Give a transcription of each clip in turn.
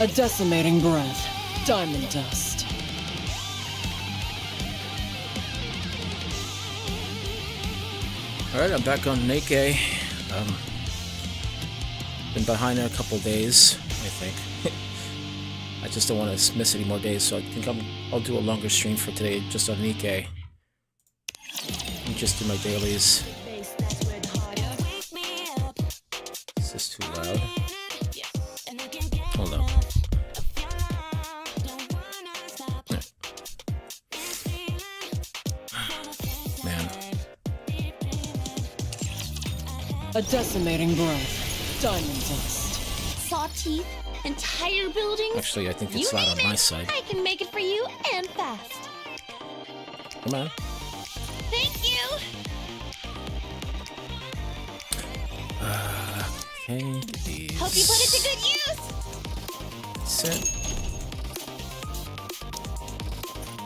A decimating breath. Diamond dust. Alright, I'm back on NIKKE. Been behind there a couple days, I think. I just don't want to miss any more days, so I think I'll do a longer stream for today just on NIKKE. And just do my dailies. Is this too loud? Hold up. Man. A decimating breath. Diamond dust. Saw teeth, entire buildings. Actually, I think it's loud on my side. I can make it for you and fast. Come on. Thank you. Okay, these. Hope you put it to good use. That's it.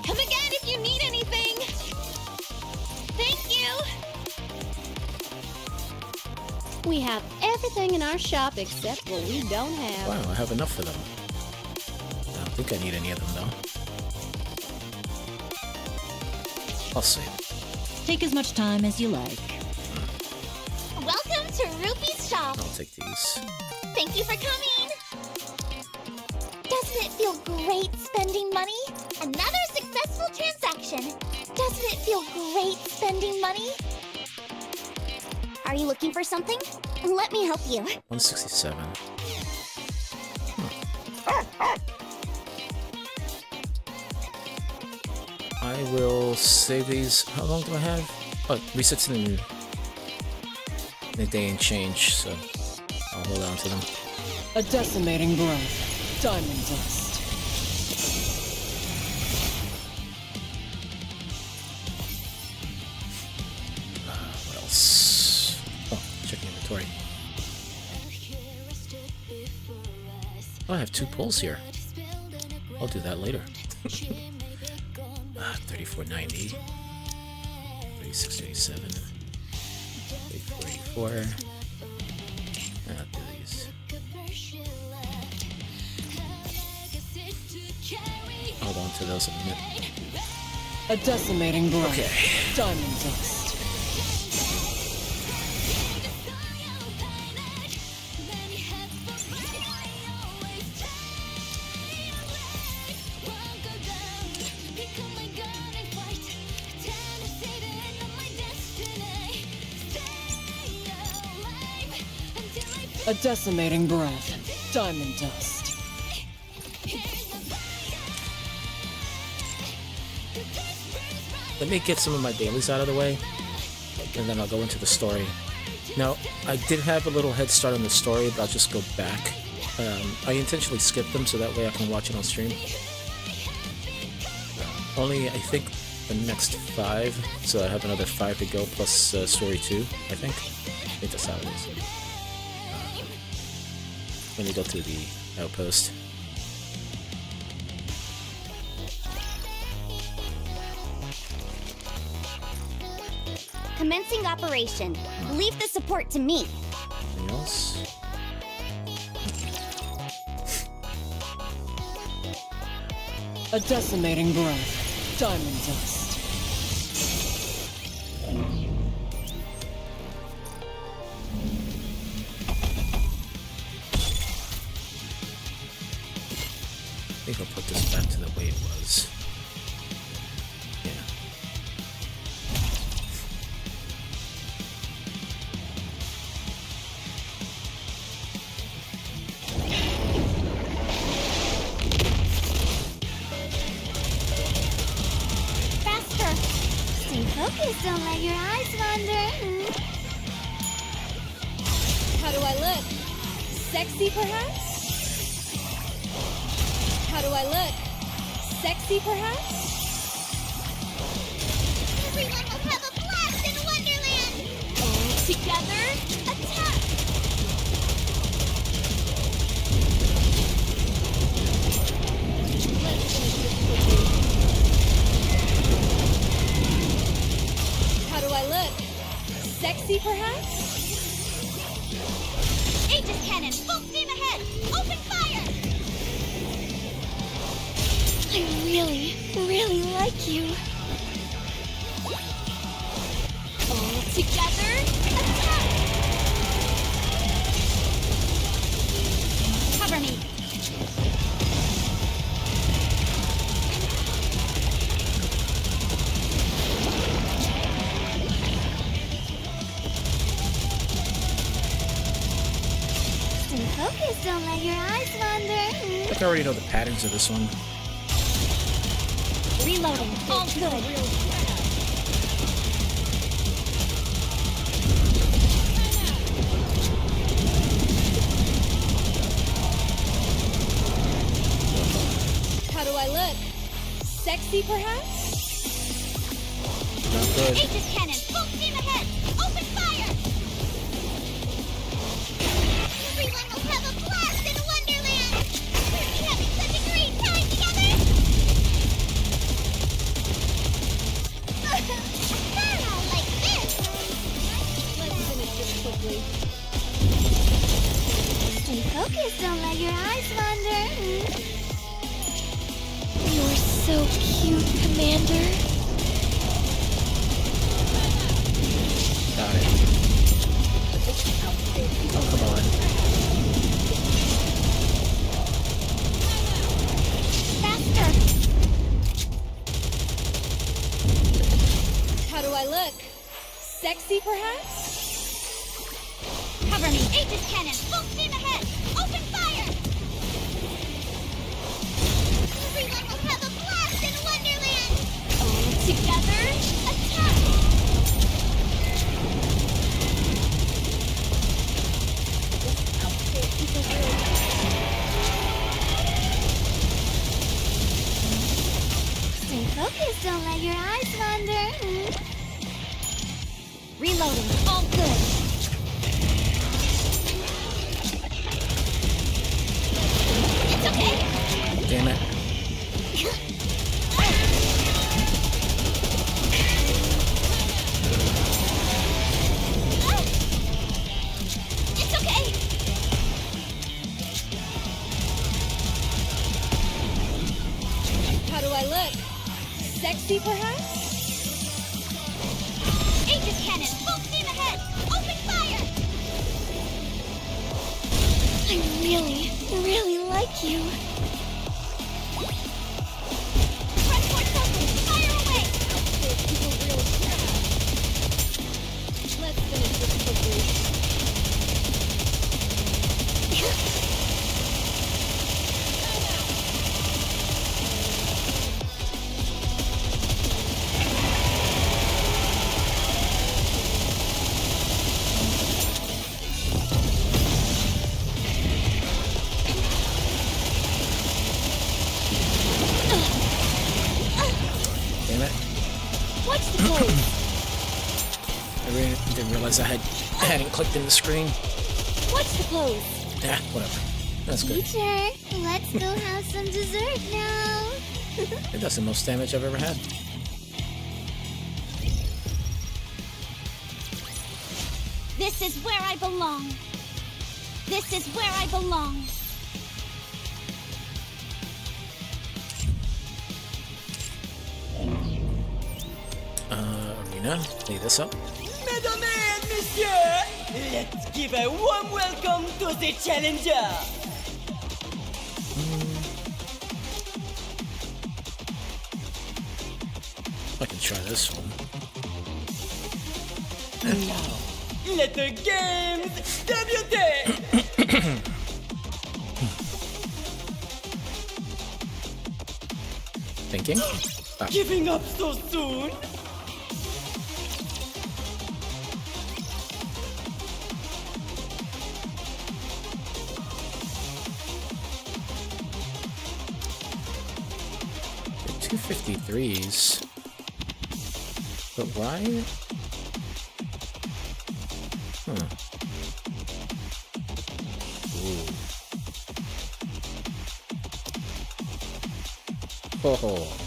Come again if you need anything. Thank you. We have everything in our shop except what we don't have. Wow, I have enough for them. I don't think I need any of them, though. I'll save. Take as much time as you like. Welcome to Rupee's shop. I'll take these. Thank you for coming. Doesn't it feel great spending money? Another successful transaction. Doesn't it feel great spending money? Are you looking for something? Let me help you. 167. I will save these. How long do I have? Oh, it resets in a day and change, so I'll hold on to them. A decimating breath. Diamond dust. What else? Oh, checking inventory. Oh, I have 2 pulls here. I'll do that later. 3490, 3687, 844. I'll do these. Hold on to those a minute. A decimating breath. Okay. Diamond dust. A decimating breath. Diamond dust. Let me get some of my dailies out of the way, and then I'll go into the story. Now, I did have a little head start on the story, but I'll just go back. I intentionally skipped them so that way I can watch it on stream. Only, I think, the next 5, so I have another 5 to go, plus story 2, I think. I think that's how it is. Let me go to the outpost. Commencing operation. Leave the support to me. Anything else? A decimating breath. Diamond dust. I think I'll put this back to the way it was. Yeah. Faster. Stay focused. Don't let your eyes wander. How do I look? Sexy, perhaps? How do I look? Sexy, perhaps? Everyone will have a blast in Wonderland. All together, attack. How do I look? Sexy, perhaps? Aegis cannon, full steam ahead. Open fire. really, really like you. All together, attack! Cover me. Stay focused, don't let your eyes wander. I think I already know the patterns of this one. Reloading, all good. How do I look? Sexy, perhaps? Not good. Aegis cannon, full steam ahead! Open fire! Everyone will have a blast in Wonderland! We're having such a great time together! I like this! Let's finish this quickly. Stay focused, don't let your eyes wander. You're so cute, Commander. Got it. Oh, come on. Faster! How do I look? Sexy, perhaps? Cover me! Aegis cannon, full steam ahead! Open fire! Everyone will have a blast in Wonderland! All together, attack! Stay focused, don't let your eyes wander. Reloading, all good. It's okay. Damn it. It's okay. How do I look? Sexy, perhaps? Aegis cannon, full steam ahead! Open fire! I really, really like you. Press forward focus, fire away! Let's finish this quickly. Damn it. What's the pose? I really didn't realize I hadn't clicked in the screen. What's the pose? Yeah, whatever. That's good. Teacher, let's go have some dessert now. That's the most damage I've ever had. This is where I belong. This is where I belong. Arena, lay this up. Mesdames et messieurs, let's give a warm welcome to the challenger. I can try this one. Now, let the games debute. Thinking? Ah, Giving up so soon? the 253s. But why? Huh. Ooh. Oh.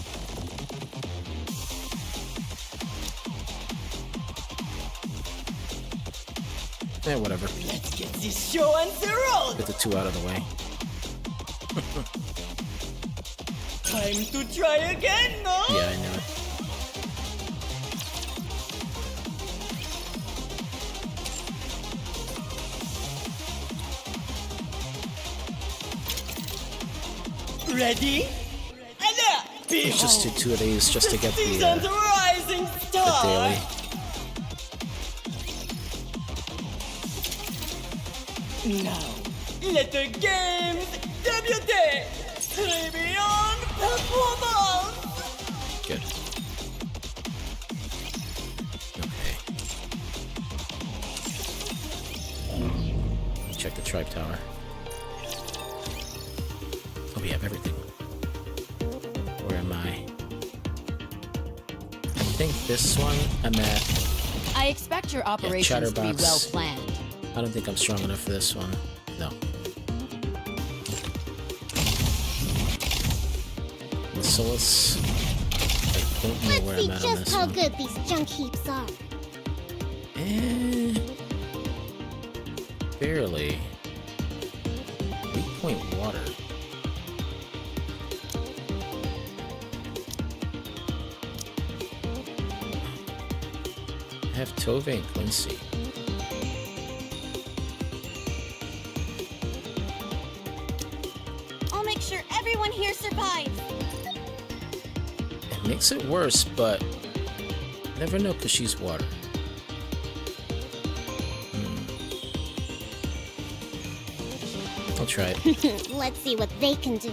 Eh, whatever. Let's get this show on the road. Get the two out of the way. Time to try again, no? Yeah, I know it. Ready? And Let's just do 2 of these just to get the season's rising star. daily. Now, let the games debut! Beyond performance! Good. Okay. Check the tribe tower. Oh, we have everything. Where am I? I think this one I'm at. I expect your operations to be Chatterbox. well planned. I don't think I'm strong enough for this one. No. Solace. I don't know where Let's I'm see at on just this how one. good these junk heaps are. Barely. Weak point water. I have Tove and Quincy. I'll make sure everyone here survives. It makes it worse, but never know because she's water. I'll try it. Let's see what they can do.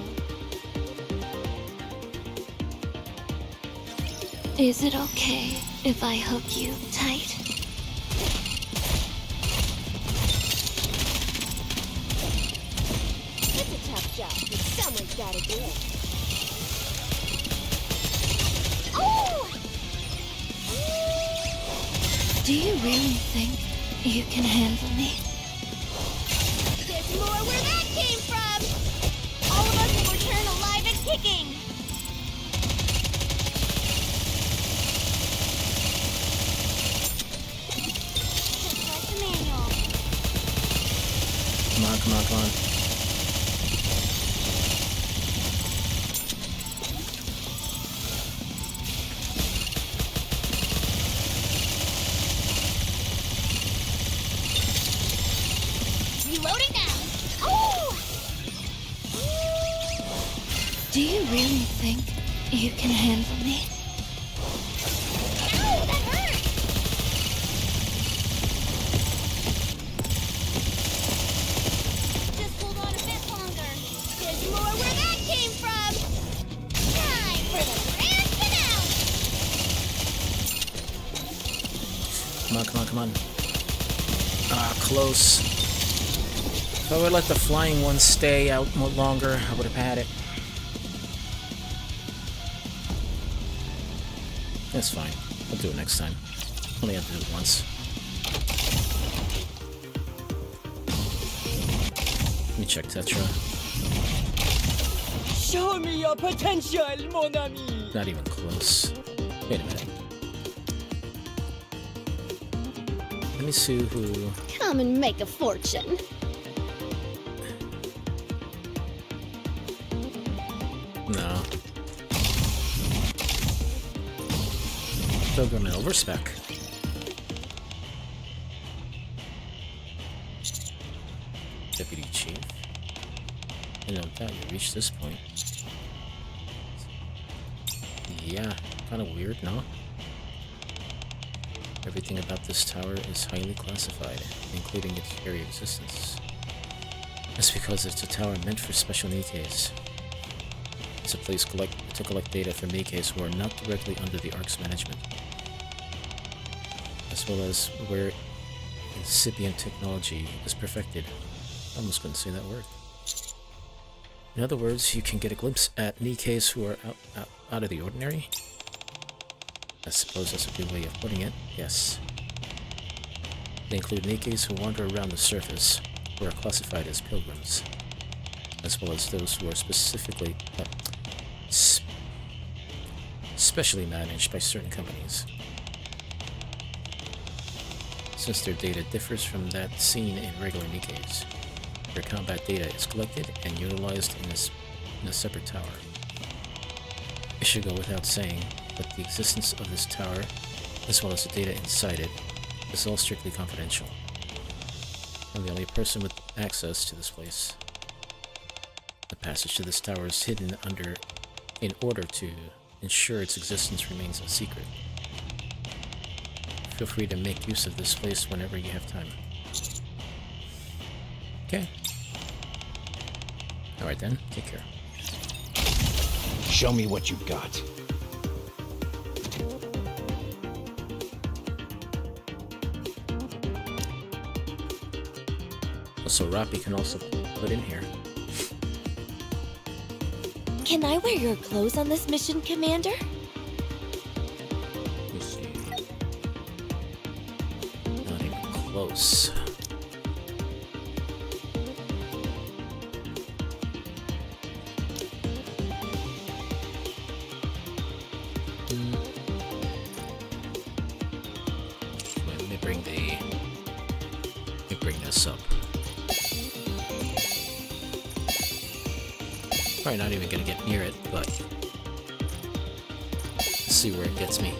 Is it okay if I hook you tight? It's a tough job, but someone's gotta do it. Oh! Do you really think you can handle me? There's more where that came from! All of us will return alive and kicking! Just like the manual. Come on, come on, come on. Reloading now! Oh! Do you really think you can handle me? Ow, that hurt! Just hold on a bit longer. There's more where that came from! Time for the grand finale! Come on, come on, come on. Ah, close. If I would let the flying one stay out more longer, I would have had it. That's fine. I'll do it next time. Only have to do it once. Let me check Tetra. Show me your potential, mon ami! Not even close. Wait a minute. Let me see who... Come and make a fortune. No. Pilgrim and overspec. Deputy Chief. I don't doubt you reached this point. Yeah, kind of weird, no? Everything about this tower is highly classified, including its very existence. That's because it's a tower meant for special Nikke's. It's a place to collect data for Nikke's who are not directly under the Ark's management, as well as where incipient technology is perfected. I almost couldn't say that word. In other words, you can get a glimpse at Nikke's who are out of the ordinary. I suppose that's a good way of putting it, yes. They include Nikke's who wander around the surface, who are classified as pilgrims, as well as those who are specifically specially managed by certain companies. Since their data differs from that seen in regular Nikke's, their combat data is collected and utilized in a separate tower. It should go without saying, but the existence of this tower, as well as the data inside it, is all strictly confidential. I'm the only person with access to this place. The passage to this tower is hidden in order to ensure its existence remains a secret. Feel free to make use of this place whenever you have time. Okay. Alright then, take care. Show me what you've got. So Rapi can also put in here. Can I wear your clothes on this mission, Commander? Let's see. Not even close. Let me bring this up. Probably not even gonna get near it, but let's see where it gets me.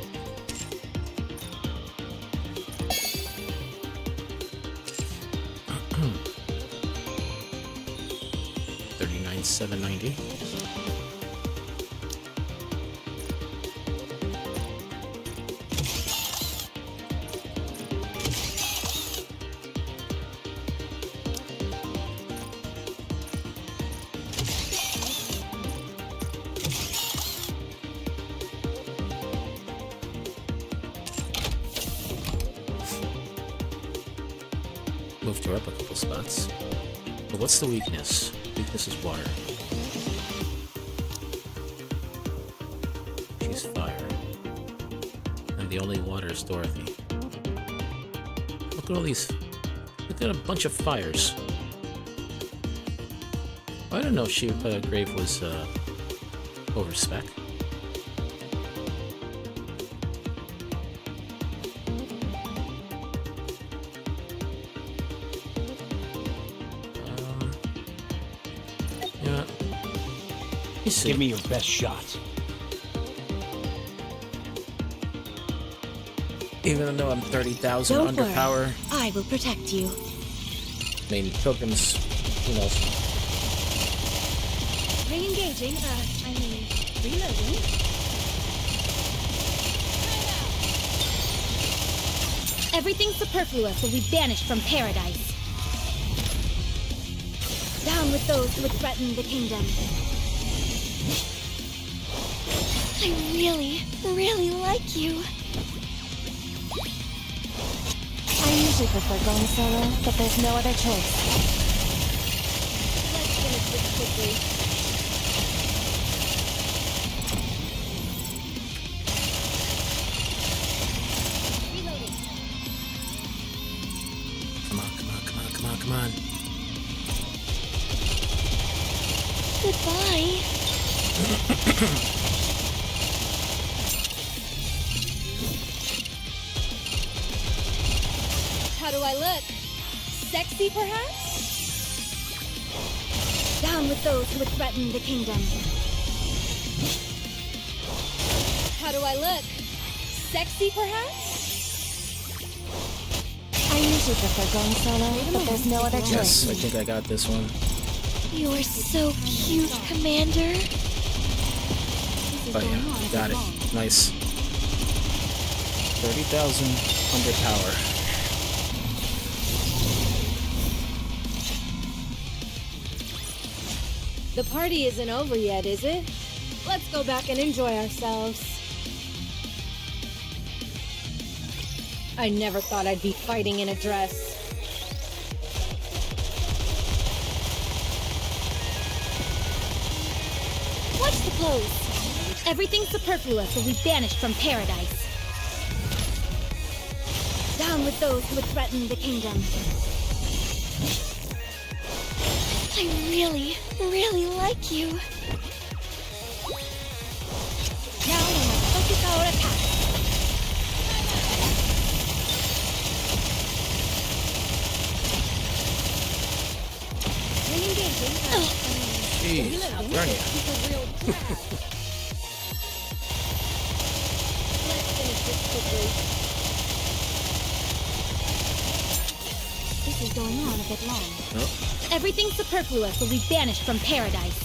$39,790. Moved her up a couple spots. But what's the weakness? Weakness is water. She's fire. And the only water is Dorothy. Look at all these. Look at a bunch of fires. I didn't know Grave was over spec. Give me your best shot. Even though I'm 30,000 Don't under worry. power, I will protect you. I mean, Pilgrims, who knows? Re-engaging, reloading. Everything superfluous will be banished from paradise. Down with those who would threaten the kingdom. I really like you. I usually prefer going solo, but there's no other choice. Let's finish this quickly. Reloading. Come on. Goodbye. How do I look? Sexy, perhaps? Down with those who would threaten the kingdom. How do I look? Sexy, perhaps? I usually prefer going solo, but there's no other choice. Yes, I think I got this one. You're so cute, Commander. Oh yeah, got it. Nice. 30,000 under power. The party isn't over yet, is it? Let's go back and enjoy ourselves. I never thought I'd be fighting in a dress. Watch the clothes. Everything superfluous will be banished from paradise. Down with those who would threaten the kingdom. I really like you. Now we must focus our attack. Re-engaging. Jeez, Bernie. this quickly. This is going on a bit long. Oh, Everything superfluous will be banished from paradise.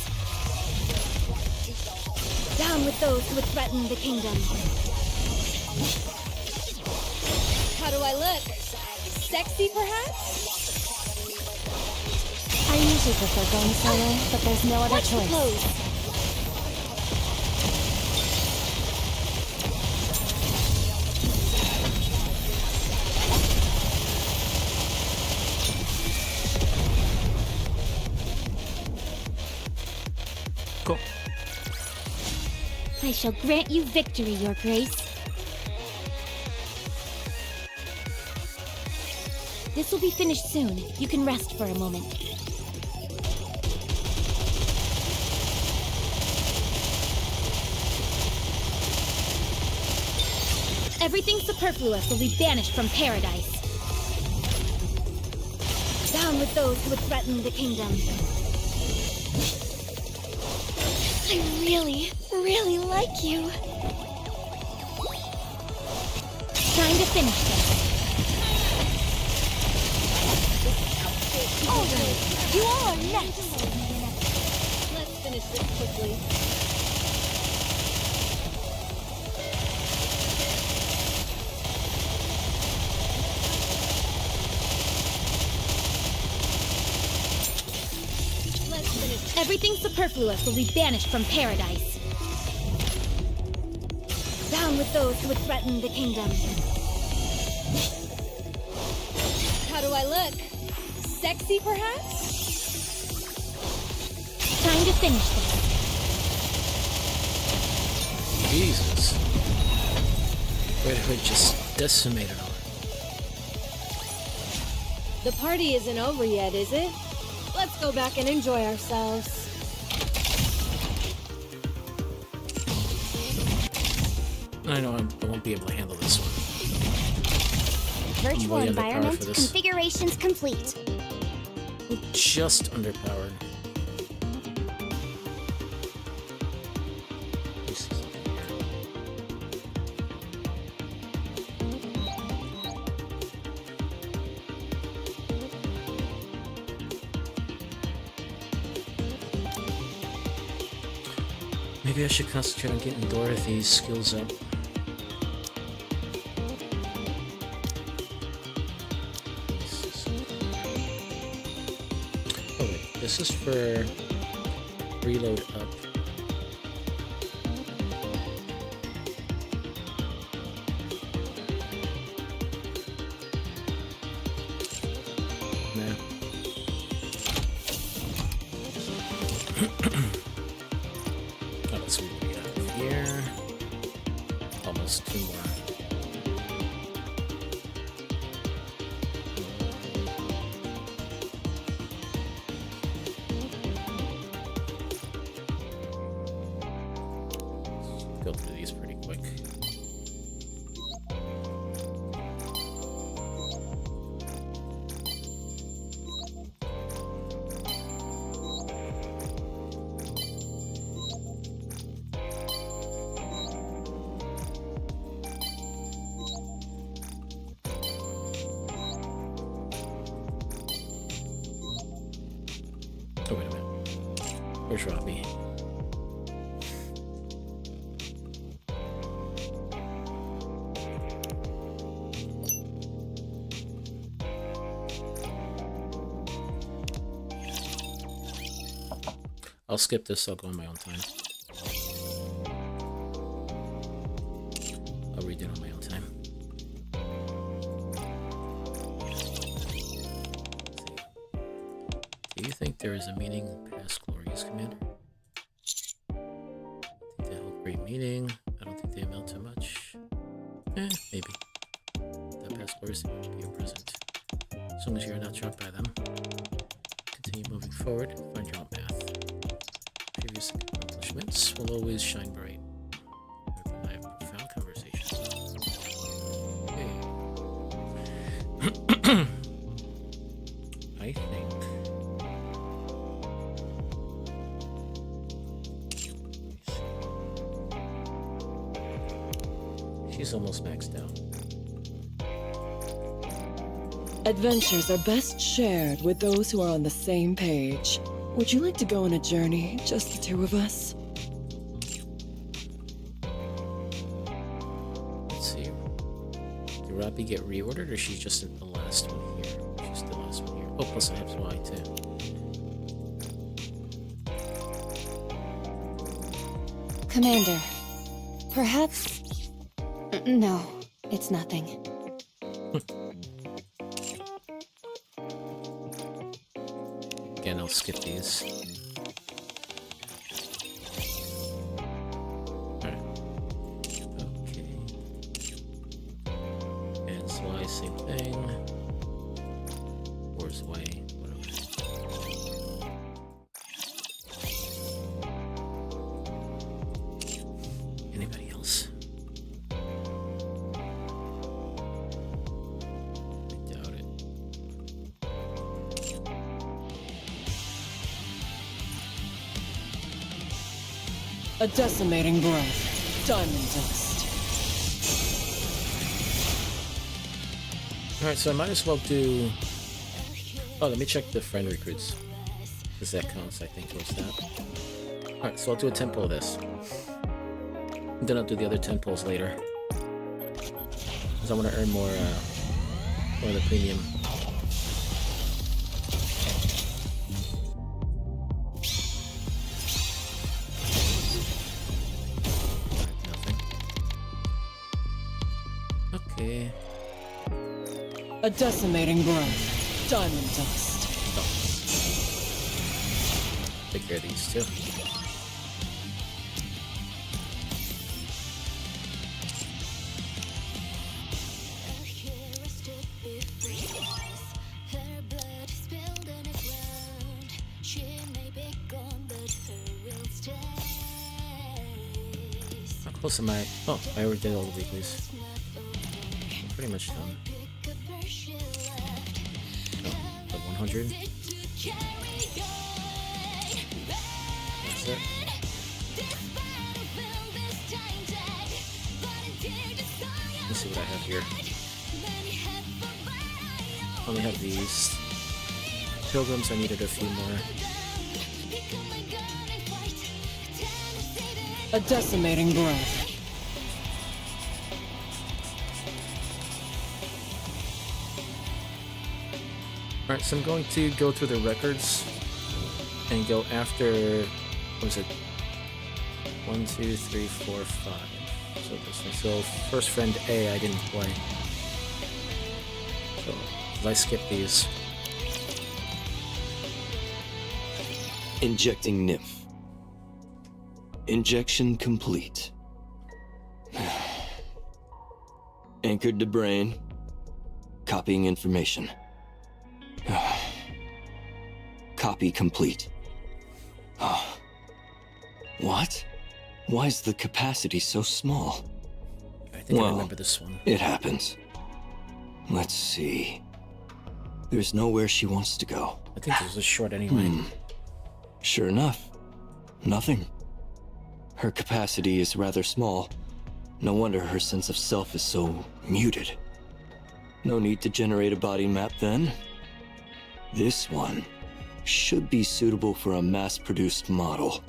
Down with those who would threaten the kingdom. How do I look? Sexy, perhaps? I usually prefer going solo, but there's no other choice. cool. I shall grant you victory, Your Grace. This will be finished soon. You can rest for a moment. Everything superfluous will be banished from paradise. Down with those who would threaten the kingdom. I really, really like you. Time to finish this. Alright, you all are next. Let's finish this quickly. Everything superfluous will be banished from paradise. Down with those who would threaten the kingdom. How do I look? Sexy, perhaps? Time to finish this. Jesus. Red Hood just decimated all. The party isn't over yet, is it? Let's go back and enjoy ourselves. I know I won't be able to handle this one. Virtual way underpowered environment for this. configurations complete. Just underpowered. Let me see something here. Maybe I should concentrate on getting Dorothy's skills up. Oh wait, this is for reload up. Nah. Oh, let's see what we got here. Almost 2 more. Go through these pretty quick. Oh, wait a minute. Where's Rapi? I'll skip this, I'll go on my own time. I'll read it on my own time. Do you think there is a meaning past Glorious, Commander? I think they held great meaning. I don't think they amount to much. Maybe. The past Glorious will be your present. As long as you are not trapped by them. Continue moving forward, find your own path. Previous accomplishments will always shine bright. I have profound conversations. Hey. I think. She's almost maxed out. Adventures are best shared with those who are on the same page. Would you like to go on a journey, just the two of us? Let's see. Did Rapi get reordered, or she's just in the last one here? She's the last one here. Oh, plus I have Y too. Commander, perhaps... No, it's nothing. Again, I'll skip these. Alright. Okay. And Y, same thing. Where's Y? Whatever. Anybody else? I doubt it. A decimating breath. Diamond dust. Alright, so I might as well do... Oh, let me check the friend recruits. Because that counts, I think, towards that. Alright, so I'll do a tempo of this. And then I'll do the other tempos later. Because I want to earn more of the premium. Nothing. Okay. A decimating breath. Diamond dust. Take care of these too. How close am I? Oh, I already did all the weeklies. I'm pretty much done. The 100. That's it. Let's see what I have here. Only have these. Pilgrims, I needed a few more. A decimating breath. Alright, so I'm going to go through the records and go after, what was it? 1, 2, 3, 4, 5. So this one. So first friend A I didn't play. So I skip these. Injecting nymph. Injection complete. Anchored to brain. Copying information. Copy complete. What? Why is the capacity so small? I think I remember this one. It happens. Let's see. There's nowhere she wants to go. I think this was short anyway. Sure enough. Nothing. Her capacity is rather small. No wonder her sense of self is so muted. No need to generate a body map then. This one should be suitable for a mass-produced model.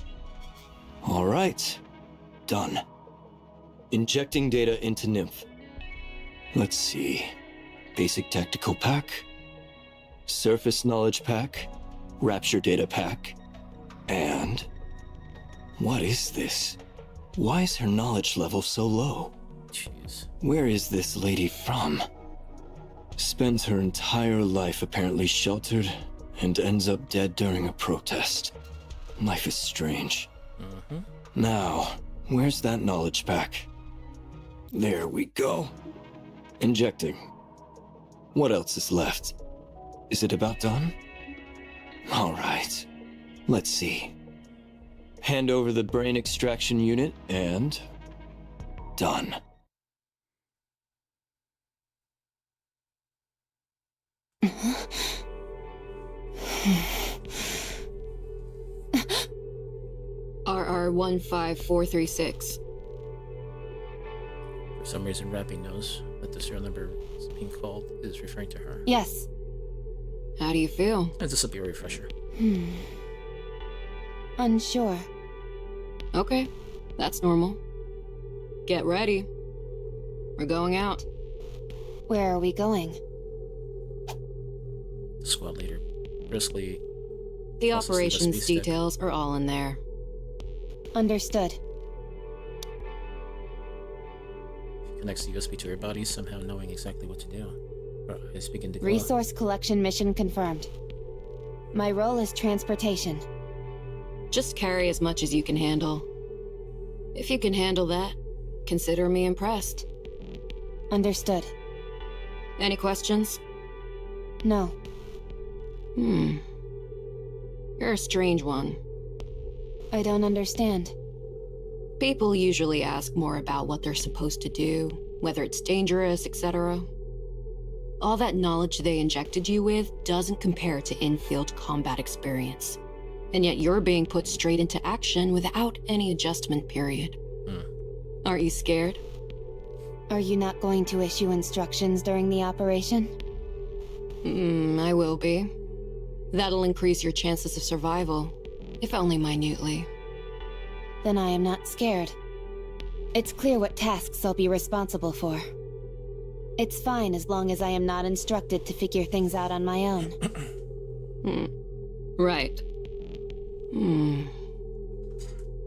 All right. Done. Injecting data into Nymph. Let's see. Basic Tactical Pack. Surface Knowledge Pack. Rapture Data Pack. And... what is this? Why is her knowledge level so low? Jeez. Where is this lady from? Spends her entire life apparently sheltered and ends up dead during a protest. Life is strange. Now, where's that knowledge pack? There we go. Injecting. What else is left? Is it about done? All right. Let's see. Hand over the brain extraction unit and... done. RR15436. For some reason, Rapi knows that the serial number is being called is referring to her. Yes. How do you feel? And this will be a refresher. Unsure. Okay, that's normal. Get ready. We're going out. Where are we going? The squad leader briskly. The Plus, it's the operations USB stick. details are all in there. Understood. Connects the USB to her body, somehow knowing exactly what to do. Her eyes begin to glow. Resource collection mission confirmed. My role is transportation. Just carry as much as you can handle. If you can handle that, consider me impressed. Understood. Any questions? No. You're a strange one. I don't understand. People usually ask more about what they're supposed to do, whether it's dangerous, etc. All that knowledge they injected you with doesn't compare to in-field combat experience. And yet you're being put straight into action without any adjustment period. Aren't you scared? Are you not going to issue instructions during the operation? I will be. That'll increase your chances of survival, if only minutely. Then I am not scared. It's clear what tasks I'll be responsible for. It's fine as long as I am not instructed to figure things out on my own. Right.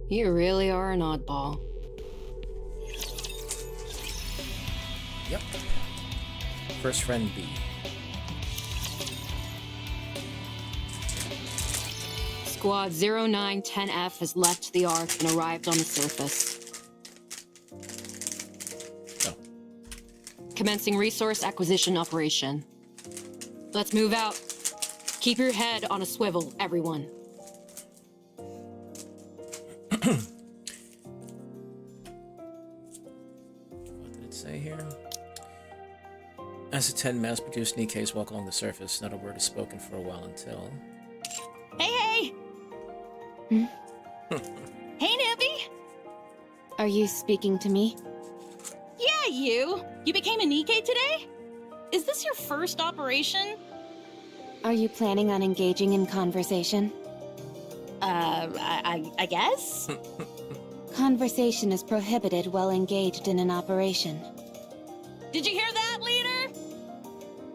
You really are an oddball. Yep. First friend B. Squad 0910F has left the Ark and arrived on the surface. Oh. Commencing resource acquisition operation. Let's move out. Keep your head on a swivel, everyone. What did it say here? As the 10 mass-produced NIKKEs walk along the surface, not a word is spoken for a while until... Hey! Hey, newbie! Are you speaking to me? Yeah, you! You became a NIKKE today? Is this your first operation? Are you planning on engaging in conversation? I guess? Conversation is prohibited while engaged in an operation. Did you hear that, leader?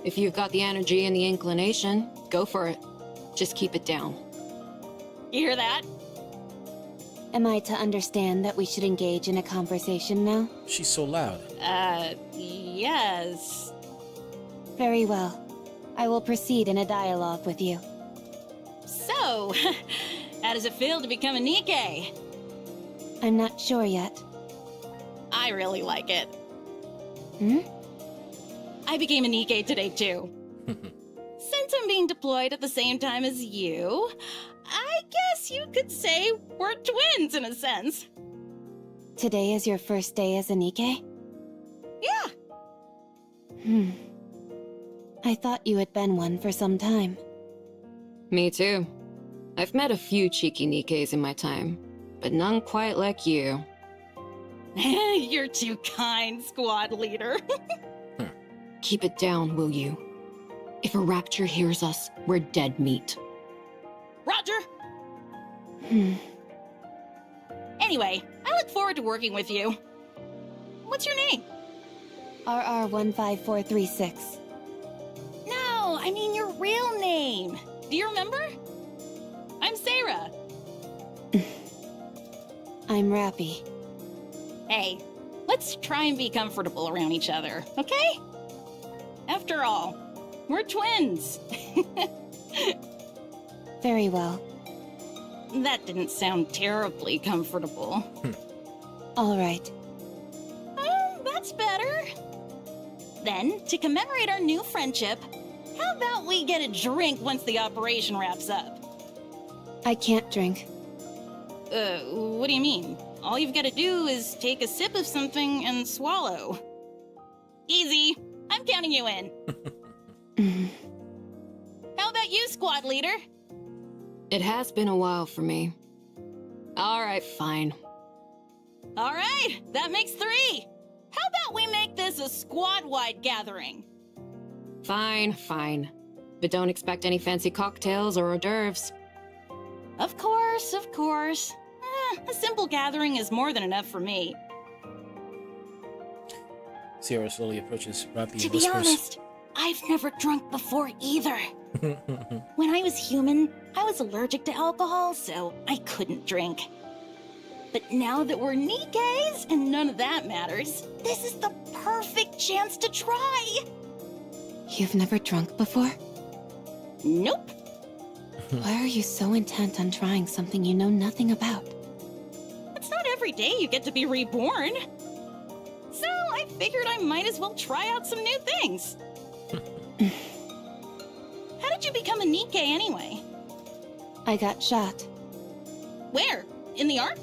If you've got the energy and the inclination, go for it. Just keep it down. You hear that? Am I to understand that we should engage in a conversation now? She's so loud. Yes. Very well. I will proceed in a dialogue with you. So, how does it feel to become a NIKKE? I'm not sure yet. I really like it. Hmm? I became a NIKKE today, too. Since I'm being deployed at the same time as you, I guess you could say we're twins in a sense. Today is your first day as a NIKKE? Yeah. I thought you had been one for some time. Me too. I've met a few cheeky NIKKEs in my time, but none quite like you. You're too kind, squad leader. Keep it down, will you? If a rapture hears us, we're dead meat. Roger! Anyway, I look forward to working with you. What's your name? RR15436. No, I mean your real name. Do you remember? I'm Sarah. I'm Rapi. Hey, let's try and be comfortable around each other, okay? After all, we're twins. Very well. That didn't sound terribly comfortable. All right. Oh, that's better. Then, to commemorate our new friendship, how about we get a drink once the operation wraps up? I can't drink. What do you mean? All you've got to do is take a sip of something and swallow. Easy. I'm counting you in. How about you, squad leader? It has been a while for me. All right, fine. All right, that makes 3. How about we make this a squad-wide gathering? Fine, fine. But don't expect any fancy cocktails or hors d'oeuvres. Of course, of course. A simple gathering is more than enough for me. Sierra slowly approaches Rapi To and be whispers, honest, I've never drunk before either. When I was human, I was allergic to alcohol, so I couldn't drink. But now that we're Nikkes and none of that matters, this is the perfect chance to try. You've never drunk before? Nope. Why are you so intent on trying something you know nothing about? It's not every day you get to be reborn. So I figured I might as well try out some new things. How did you become a Nikke anyway? I got shot. Where? In the Ark?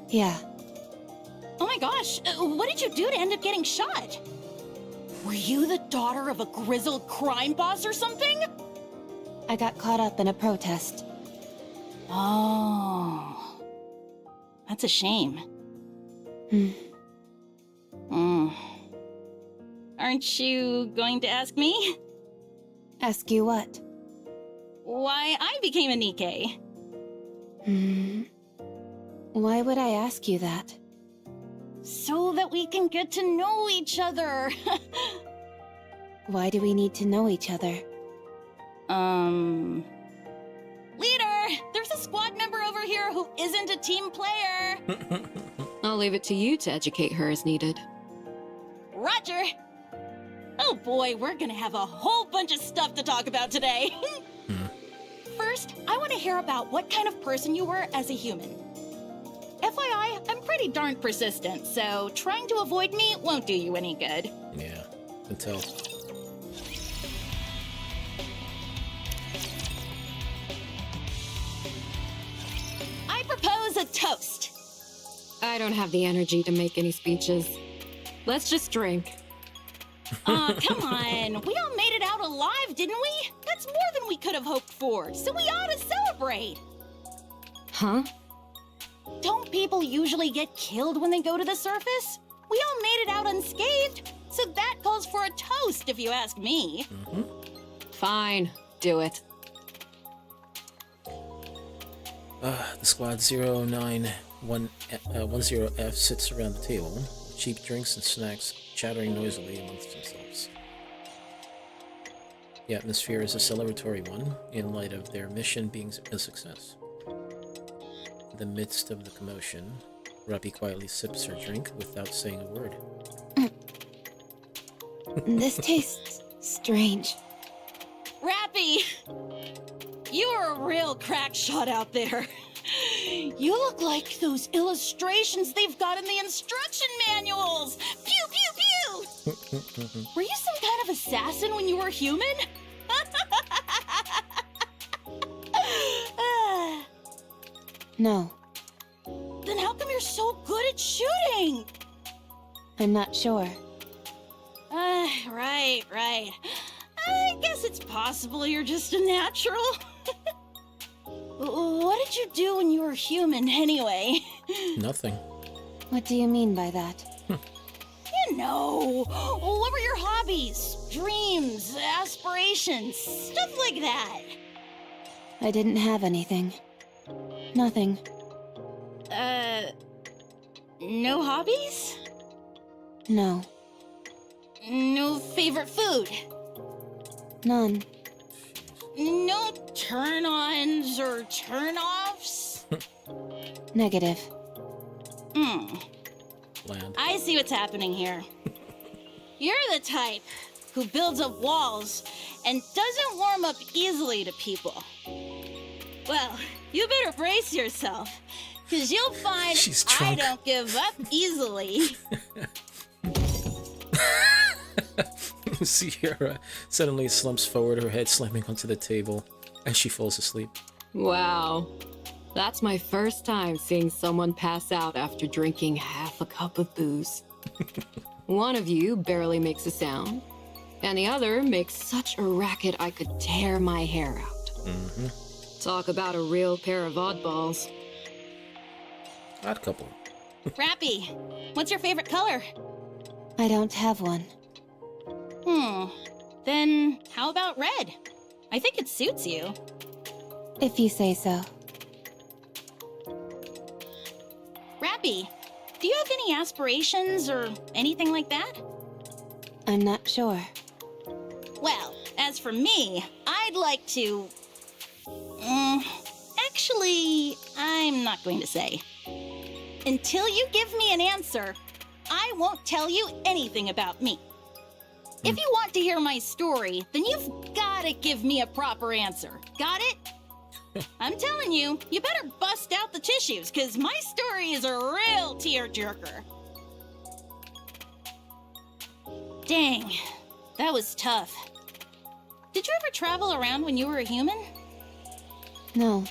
Yeah. Oh my gosh, what did you do to end up getting shot? Were you the daughter of a grizzled crime boss or something? I got caught up in a protest. Oh. That's a shame. Aren't you going to ask me? Ask you what? Why I became a Nikke. Why would I ask you that? So that we can get to know each other. Why do we need to know each other? Leader, there's a squad member over here who isn't a team player. I'll leave it to you to educate her as needed. Roger. Oh boy, we're gonna have a whole bunch of stuff to talk about today. First, I want to hear about what kind of person you were as a human. FYI, I'm pretty darn persistent, so trying to avoid me won't do you any good. Yeah, can tell. I propose a toast. I don't have the energy to make any speeches. Let's just drink. Aw, come on. We all made it out alive, didn't we? That's more than we could have hoped for, so we ought to celebrate. Huh? Don't people usually get killed when they go to the surface? We all made it out unscathed, so that calls for a toast, if you ask me. Fine, do it. The squad 09110F sits around the table, cheap drinks and snacks chattering noisily amongst themselves. The atmosphere is a celebratory one, in light of their mission being a success. In the midst of the commotion, Rapi quietly sips her drink without saying a word. This tastes strange. Rapi! You are a real crack shot out there. You look like those illustrations they've got in the instruction manuals! Pew, pew, pew! Were you some kind of assassin when you were human? No, Then how come you're so good at shooting? I'm not sure. Right. I guess it's possible you're just a natural. What did you do when you were human, anyway? Nothing. What do you mean by that? You know, what were your hobbies, dreams, aspirations, stuff like that? I didn't have anything. Nothing. No hobbies? No. No favorite food? None. No turn-ons or turn-offs? Negative. Bland. I see what's happening here. You're the type who builds up walls and doesn't warm up easily to people. Well, you better brace yourself, because you'll find She's I drunk. don't give up easily. Sierra suddenly slumps forward, her head slamming onto the table as she falls asleep. Wow. That's my first time seeing someone pass out after drinking half a cup of booze. One of you barely makes a sound, and the other makes such a racket I could tear my hair out. Talk about a real pair of oddballs. Odd couple. Rapi, what's your favorite color? I don't have one. Then how about red? I think it suits you. If you say so. Rapi, do you have any aspirations or anything like that? I'm not sure. Well, as for me, I'd like to... actually, I'm not going to say. Until you give me an answer, I won't tell you anything about me. If you want to hear my story, then you've gotta give me a proper answer. Got it? I'm telling you, you better bust out the tissues, because my story is a real tearjerker. Dang, that was tough. Did you ever travel around when you were a human? No,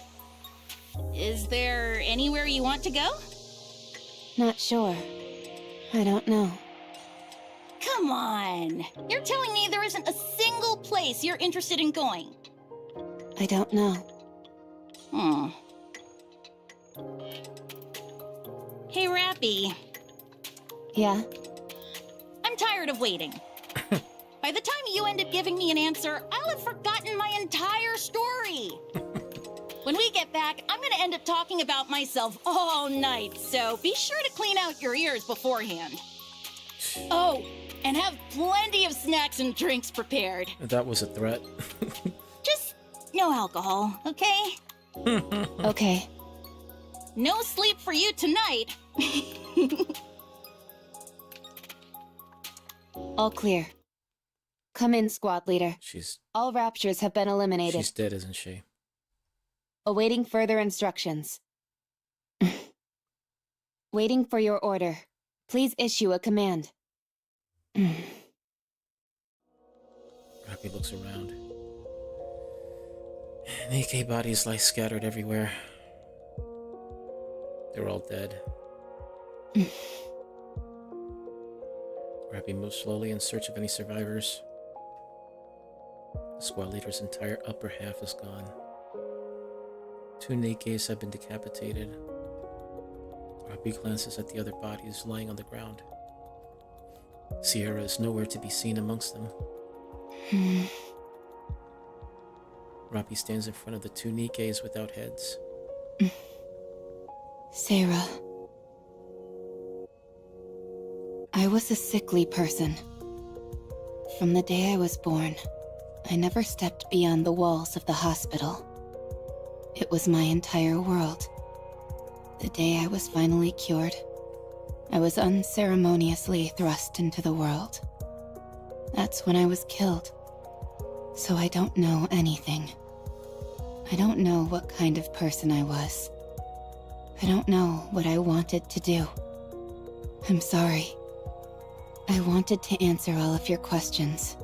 Is there anywhere you want to go? not sure. I don't know. Come on! You're telling me there isn't a single place you're interested in going? I don't know. Hey, Rapi. Yeah? I'm tired of waiting. By the time you end up giving me an answer, I'll have forgotten my entire story. When we get back, I'm gonna end up talking about myself all night, so be sure to clean out your ears beforehand. Oh, and have plenty of snacks and drinks prepared. That was a threat. Just no alcohol, okay? Okay. No sleep for you tonight. All clear. Come in, squad leader. She's All raptures have been eliminated. dead, isn't she? Awaiting further instructions. Waiting for your order. Please issue a command. Rapi looks around. NIKKE bodies lie scattered everywhere. They're all dead. Rapi moves slowly in search of any survivors. The squad leader's entire upper half is gone. 2 NIKKEs have been decapitated. Rapi glances at the other bodies lying on the ground. Sierra is nowhere to be seen amongst them. Rapi stands in front of the 2 NIKKEs without heads. Sarah. I was a sickly person. From the day I was born, I never stepped beyond the walls of the hospital. It was my entire world. The day I was finally cured, I was unceremoniously thrust into the world. That's when I was killed. So I don't know anything. I don't know what kind of person I was. I don't know what I wanted to do. I'm sorry. I wanted to answer all of your questions,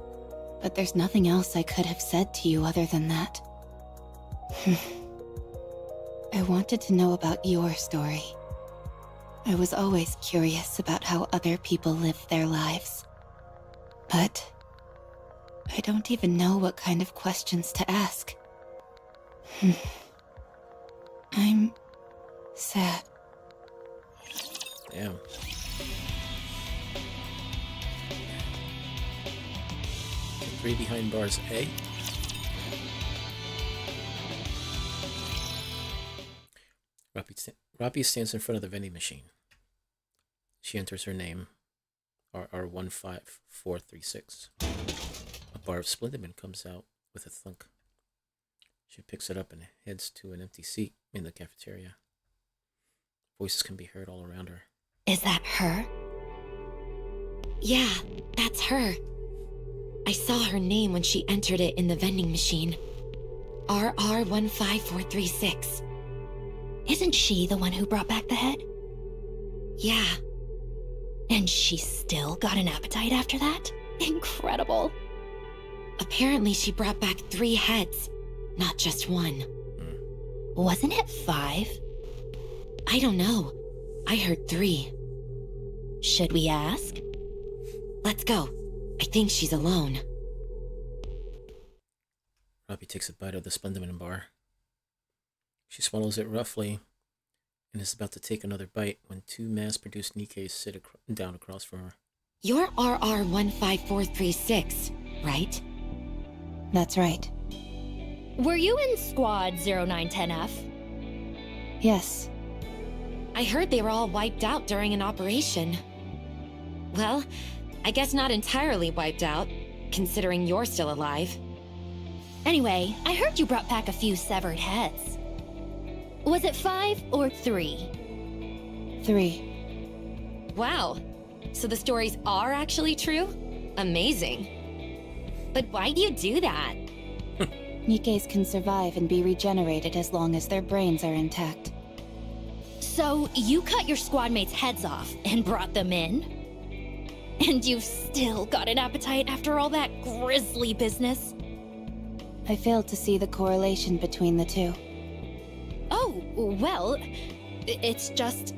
but there's nothing else I could have said to you other than that. I wanted to know about your story. I was always curious about how other people live their lives. But I don't even know what kind of questions to ask. I'm sad. Damn. The 3 behind bars A. Rapi stands in front of the vending machine. She enters her name, RR15436. A bar of Splinterman comes out with a thunk. She picks it up and heads to an empty seat in the cafeteria. Voices can be heard all around her. Is that her? Yeah, that's her. I saw her name when she entered it in the vending machine. RR15436. Isn't she the one who brought back the head? Yeah. And she still got an appetite after that? Incredible. Apparently she brought back 3 heads, not just 1. Wasn't it 5? I don't know. I heard 3. Should we ask? Let's go. I think she's alone. Rapi takes a bite of the Splenderman bar. She swallows it roughly and is about to take another bite when 2 mass-produced NIKKEs sit down across from her. You're RR15436, right? That's right. Were you in Squad 0910F? Yes. I heard they were all wiped out during an operation. Well, I guess not entirely wiped out, considering you're still alive. Anyway, I heard you brought back a few severed heads. Was it 5 or 3? 3. Wow. So the stories are actually true? Amazing. But why do you do that? Nikkes can survive and be regenerated as long as their brains are intact. So you cut your squad mates' heads off and brought them in? And you've still got an appetite after all that grisly business? I failed to see the correlation between the two. Oh, well, it's just...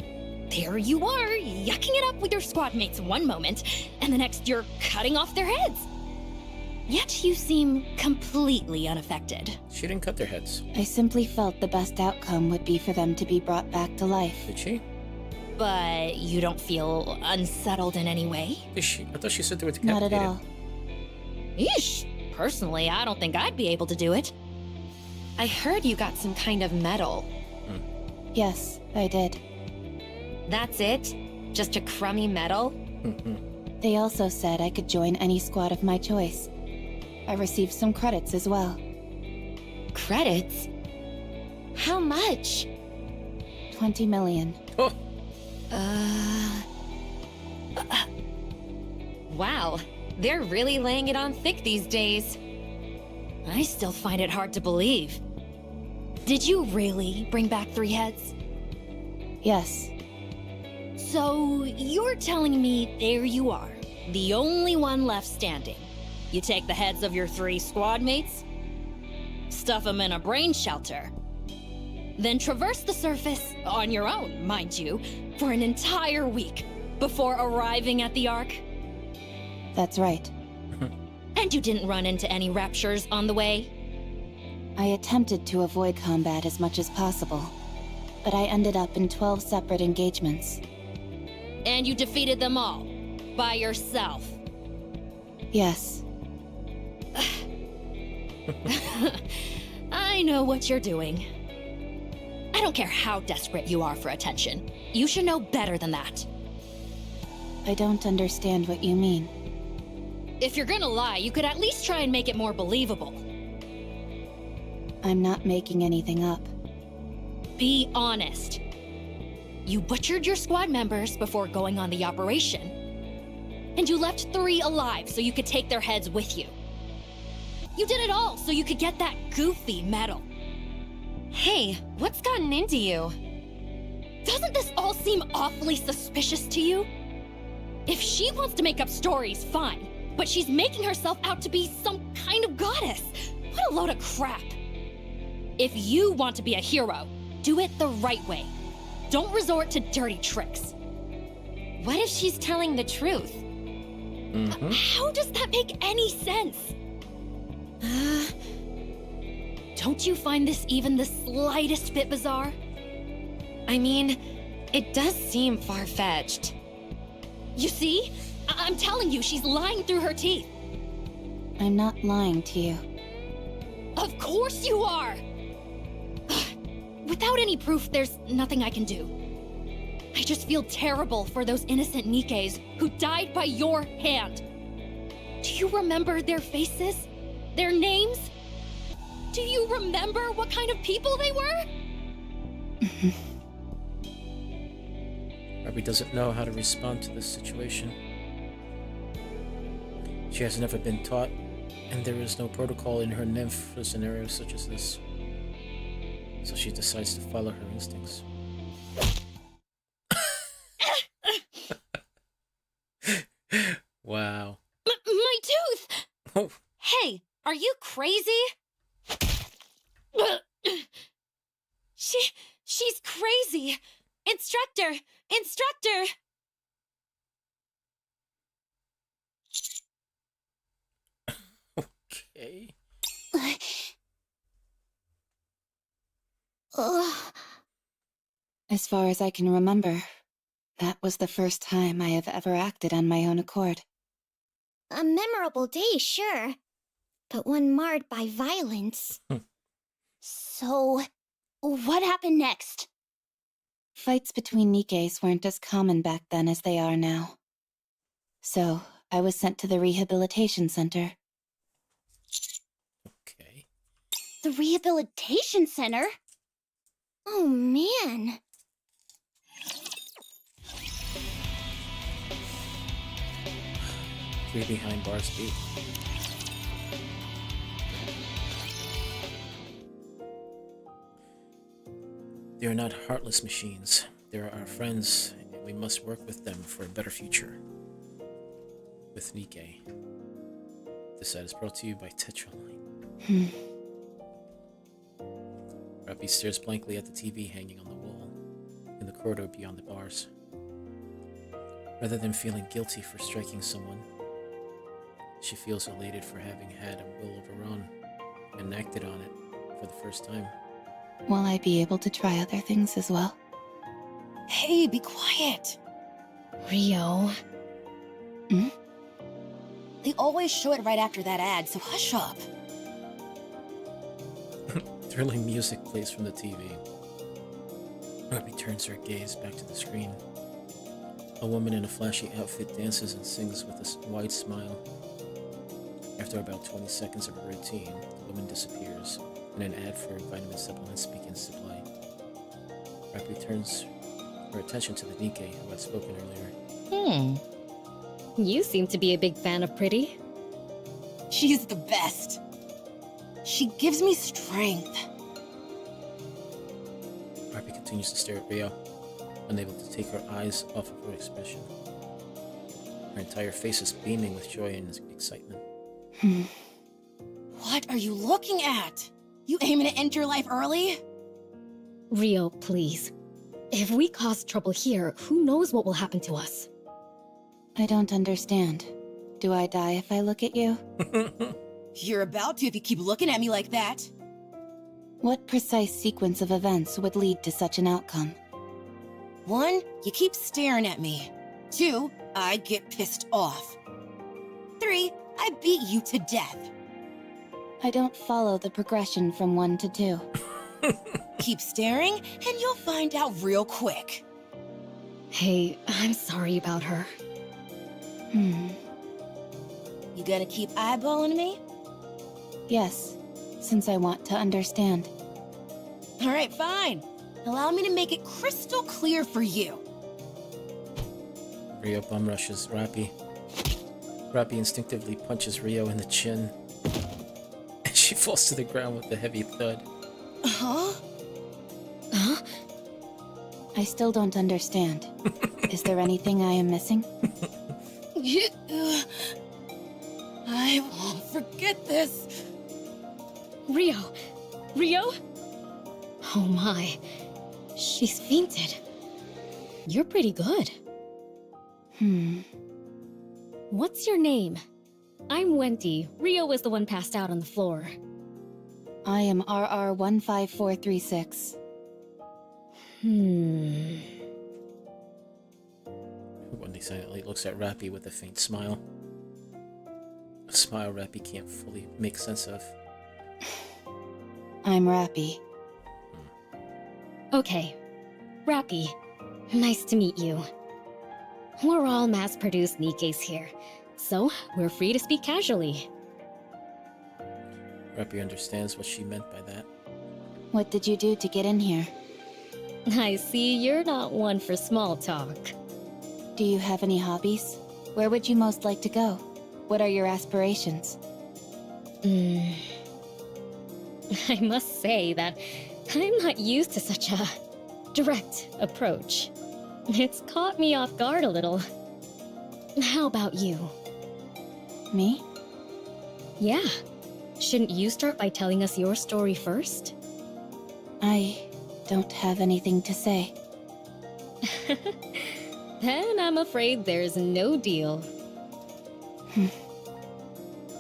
There you are, yucking it up with your squad mates one moment, and the next you're cutting off their heads. Yet you seem completely unaffected. She didn't cut their heads. I simply felt the best outcome would be for them to be brought back to life. Did she? But you don't feel unsettled in any way? Is she? I thought she said they were Not decapitated. at all. Eesh. Personally, I don't think I'd be able to do it. I heard you got some kind of medal. Yes, I did. That's it? Just a crummy medal? They also said I could join any squad of my choice. I received some credits as well. Credits? How much? 20 million. Oh. Wow, they're really laying it on thick these days. I still find it hard to believe. Did you really bring back 3 heads? Yes. So, you're telling me there you are, the only one left standing. You take the heads of your 3 squad mates, stuff them in a brain shelter, then traverse the surface, on your own, mind you, for an entire week before arriving at the Ark? That's right. And you didn't run into any raptures on the way? I attempted to avoid combat as much as possible, but I ended up in 12 separate engagements. And you defeated them all, by yourself? Yes. I know what you're doing. I don't care how desperate you are for attention. You should know better than that. I don't understand what you mean. If you're gonna lie, you could at least try and make it more believable. I'm not making anything up. Be honest. You butchered your squad members before going on the operation. And you left 3 alive so you could take their heads with you. You did it all so you could get that goofy medal. Hey, what's gotten into you? Doesn't this all seem awfully suspicious to you? If she wants to make up stories, fine. But she's making herself out to be some kind of goddess. What a load of crap. If you want to be a hero, do it the right way. Don't resort to dirty tricks. What if she's telling the truth? How does that make any sense? Don't you find this even the slightest bit bizarre? I mean, it does seem far-fetched. You see? I'm telling you, she's lying through her teeth. I'm not lying to you. Of course you are! Without any proof, there's nothing I can do. I just feel terrible for those innocent Nikkes who died by your hand. Do you remember their faces? Their names? Do you remember what kind of people they were? Rapi doesn't know how to respond to this situation. She has never been taught, and there is no protocol in her nymph for scenarios such as this. So she decides to follow her instincts. Wow. My tooth! Oh. Hey, are you crazy? She's crazy! Instructor! Instructor! Okay. As far as I can remember, That was the first time I have ever acted on my own accord. A memorable day, sure. But one marred by violence. So, what happened next? Fights between Nikkes weren't as common back then as they are now. So, I was sent to the rehabilitation center. Okay. The rehabilitation center? Oh, man. Three behind bars beat. They are not heartless machines. They are our friends, and we must work with them for a better future. With NIKKE. This ad is brought to you by Tetraline. Rapi stares blankly at the TV hanging on the wall in the corridor beyond the bars. Rather than feeling guilty for striking someone, she feels elated for having had a will of her own and acted on it for the first time. Will I be able to try other things as well? Hey, be quiet. Rio. They always show it right after that ad, so hush up. Thrilling music plays from the TV. Rapi turns her gaze back to the screen. A woman in a flashy outfit dances and sings with a wide smile. After about 20 seconds of a routine, the woman disappears, and an ad for vitamin supplements begins to play. Rapi turns her attention to the NIKKE who had spoken earlier. You seem to be a big fan of Pretty. She's the best. She gives me strength. Rapi continues to stare at Rio, unable to take her eyes off of her expression. Her entire face is beaming with joy and excitement. What are you looking at? You aiming to end your life early? Rio, please. If we cause trouble here, who knows what will happen to us? I don't understand. Do I die if I look at you? You're about to if you keep looking at me like that. What precise sequence of events would lead to such an outcome? 1, you keep staring at me. 2, I get pissed off. 3, I beat you to death. I don't follow the progression from 1 to 2. Keep staring, and you'll find out real quick. Hey, I'm sorry about her. You gonna keep eyeballing me? Yes, since I want to understand. Alright, fine. Allow me to make it crystal clear for you. Rio bum rushes Rapi. Rapi instinctively punches Rio in the chin, and she falls to the ground with a heavy thud. Huh? Huh? I still don't understand. Is there anything I am missing? I won't forget this. Rio! Rio? Oh my. She's fainted. You're pretty good. What's your name? I'm Wendy. Rio was the one passed out on the floor. I am RR15436. Wendy silently looks at Rapi with a faint smile. A smile Rapi can't fully make sense of. I'm Rapi. Okay. Rapi. Nice to meet you. We're all mass-produced NIKKEs here, so we're free to speak casually. Rapi understands what she meant by that. What did you do to get in here? I see you're not one for small talk. Do you have any hobbies? Where would you most like to go? What are your aspirations? I must say that I'm not used to such a direct approach. It's caught me off guard a little. How about you? Me? Yeah. Shouldn't you start by telling us your story first? I don't have anything to say. Then I'm afraid there's no deal.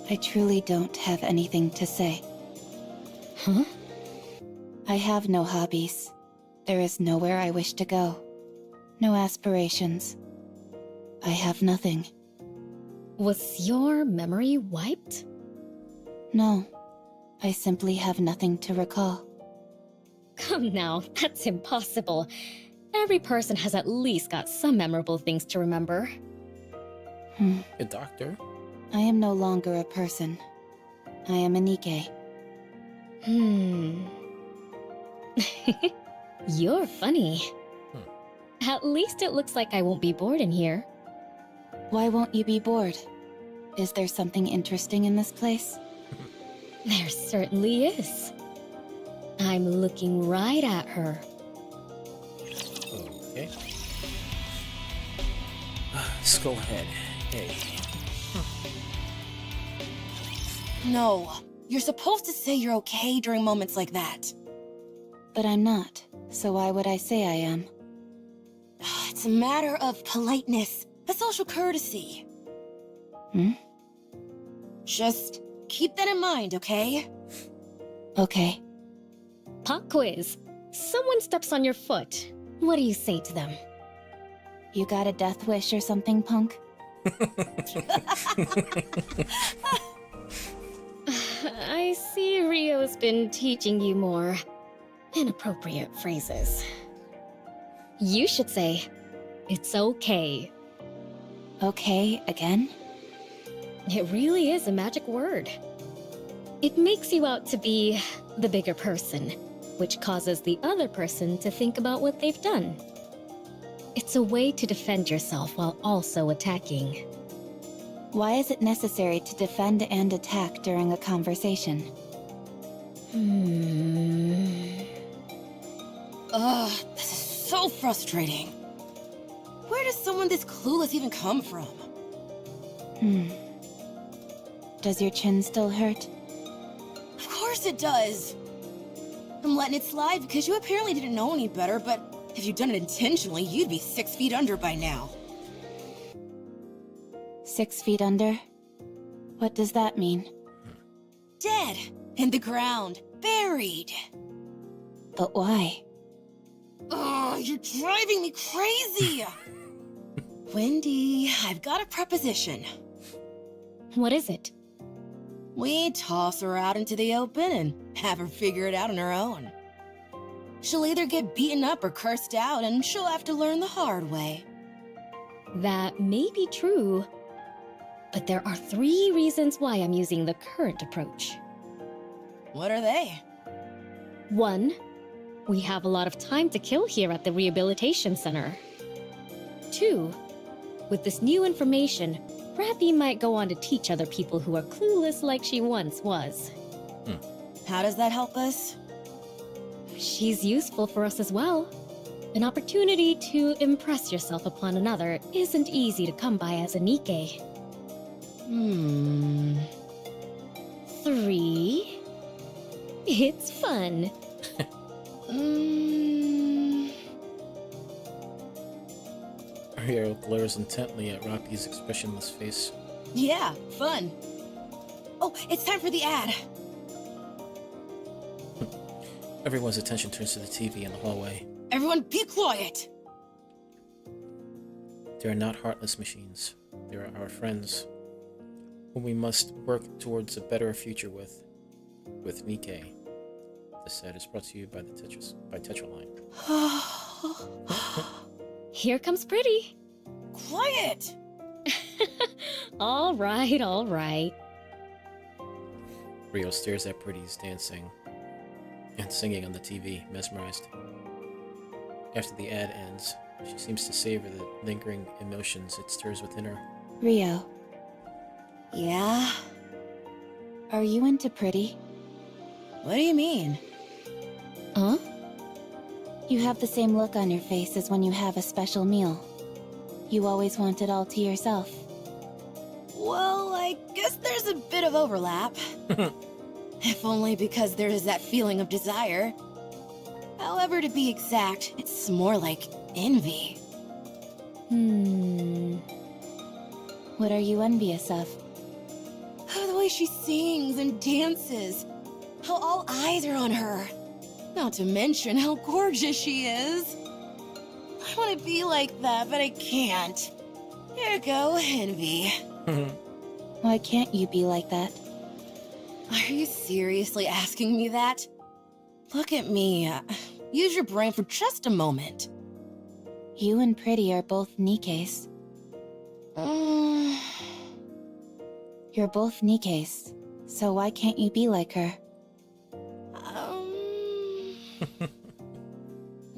I truly don't have anything to say. Huh? I have no hobbies. There is nowhere I wish to go. No aspirations. I have nothing. Was your memory wiped? No. I simply have nothing to recall. Come now, that's impossible. Every person has at least got some memorable things to remember. A doctor? I am no longer a person. I am a NIKKE. You're funny. At least it looks like I won't be bored in here. Why won't you be bored? Is there something interesting in this place? There certainly is. I'm looking right at her. Okay. Skullhead. Hey. No, you're supposed to say you're okay during moments like that. But I'm not, so why would I say I am? It's a matter of politeness, a social courtesy. Just keep that in mind, okay? Okay. Pop quiz. Someone steps on your foot. What do you say to them? You got a death wish or something, punk? I see Rio's been teaching you more inappropriate phrases. You should say, "It's okay." Okay, again? It really is a magic word. It makes you out to be the bigger person, which causes the other person to think about what they've done. It's a way to defend yourself while also attacking. Why is it necessary to defend and attack during a conversation? Ugh, this is so frustrating. Where does someone this clueless even come from? Does your chin still hurt? Of course it does. I'm letting it slide because you apparently didn't know any better, but if you'd done it intentionally, you'd be 6 feet under by now. 6 feet under? What does that mean? Dead. In the ground. Buried. But why? Oh, you're driving me crazy! Wendy, I've got a proposition. What is it? We toss her out into the open and have her figure it out on her own. She'll either get beaten up or cursed out, and she'll have to learn the hard way. That may be true, but there are 3 reasons why I'm using the current approach. What are they? 1, we have a lot of time to kill here at the rehabilitation center. 2, with this new information, Rapi might go on to teach other people who are clueless like she once was. How does that help us? She's useful for us as well. An opportunity to impress yourself upon another isn't easy to come by as a NIKKE. 3, it's fun. Rio glares intently at Rapi's expressionless face. Yeah, fun. Oh, it's time for the ad. Everyone's attention turns to the TV in the hallway. Everyone be quiet! They are not heartless machines. They are our friends, whom we must work towards a better future with NIKKE. This ad is brought to you by Tetraline. Here comes Pretty. Quiet! All right. Rio stares at Pretty's dancing and singing on the TV, mesmerized. After the ad ends, she seems to savor the lingering emotions it stirs within her. Rio, Yeah? are you into Pretty? What do you mean? Huh? You have the same look on your face as when you have a special meal. You always want it all to yourself. Well, I guess there's a bit of overlap. If only because there is that feeling of desire. However, to be exact, it's more like envy. What are you envious of? Oh, the way she sings and dances. How all eyes are on her. Not to mention how gorgeous she is. I want to be like that, but I can't. Here you go, envy. Why can't you be like that? Are you seriously asking me that? Look at me. Use your brain for just a moment. You and Pretty are both Nikkes. You're both Nikkes, so why can't you be like her?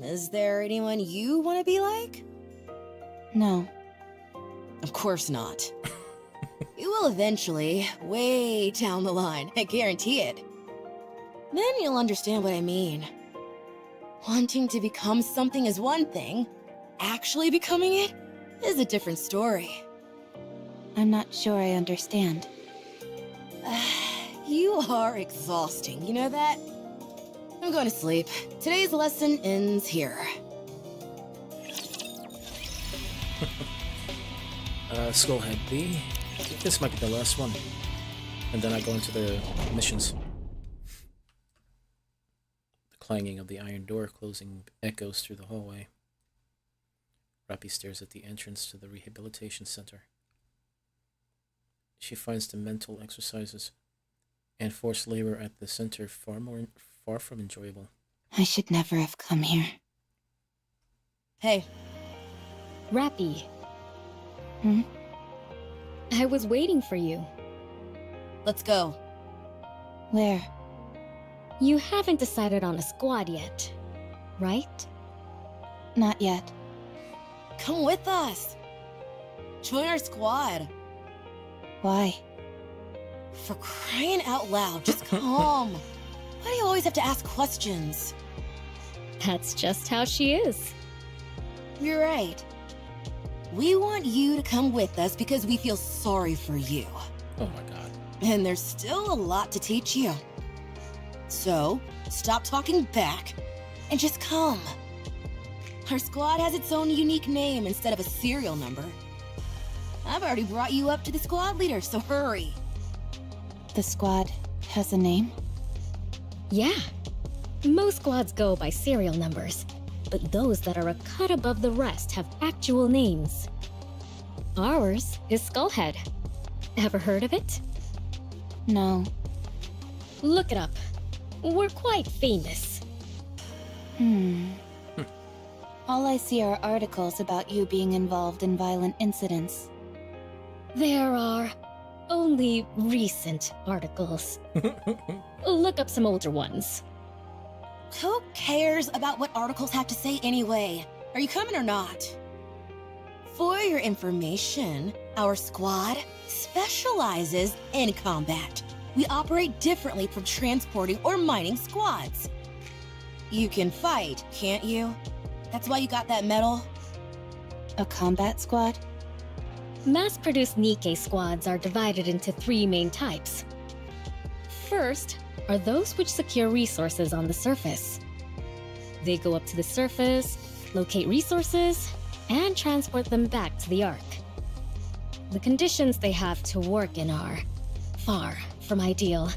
Is there anyone you want to be like? No. Of course not. You will eventually, way down the line, I guarantee it. Then you'll understand what I mean. Wanting to become something is one thing. Actually becoming it is a different story. I'm not sure I understand. You are exhausting, you know that? I'm going to sleep. Today's lesson ends here. Skullhead B. This might be the last one. And then I go into the missions. The clanging of the iron door closing echoes through the hallway. Rapi stares at the entrance to the rehabilitation center. She finds the mental exercises and forced labor at the center far from enjoyable. I should never have come here. Hey. Rapi. Hmm? I was waiting for you. Let's go. Where? You haven't decided on a squad yet, right? Not yet. Come with us. Join our squad. Why? For crying out loud, just come. Why do you always have to ask questions? That's just how she is. You're right. We want you to come with us because we feel sorry for you. Oh my god. And there's still a lot to teach you. So, stop talking back and just come. Our squad has its own unique name instead of a serial number. I've already brought you up to the squad leader, so hurry. The squad has a name? Yeah. Most squads go by serial numbers, but those that are a cut above the rest have actual names. Ours is Skullhead. Ever heard of it? No. Look it up. We're quite famous. All I see are articles about you being involved in violent incidents. There are only recent articles. Look up some older ones. Who cares about what articles have to say anyway? Are you coming or not? For your information, our squad specializes in combat. We operate differently from transporting or mining squads. You can fight, can't you? That's why you got that medal? A combat squad? Mass-produced NIKKE squads are divided into 3 main types. First are those which secure resources on the surface. They go up to the surface, locate resources, and transport them back to the Ark. The conditions they have to work in are far from ideal.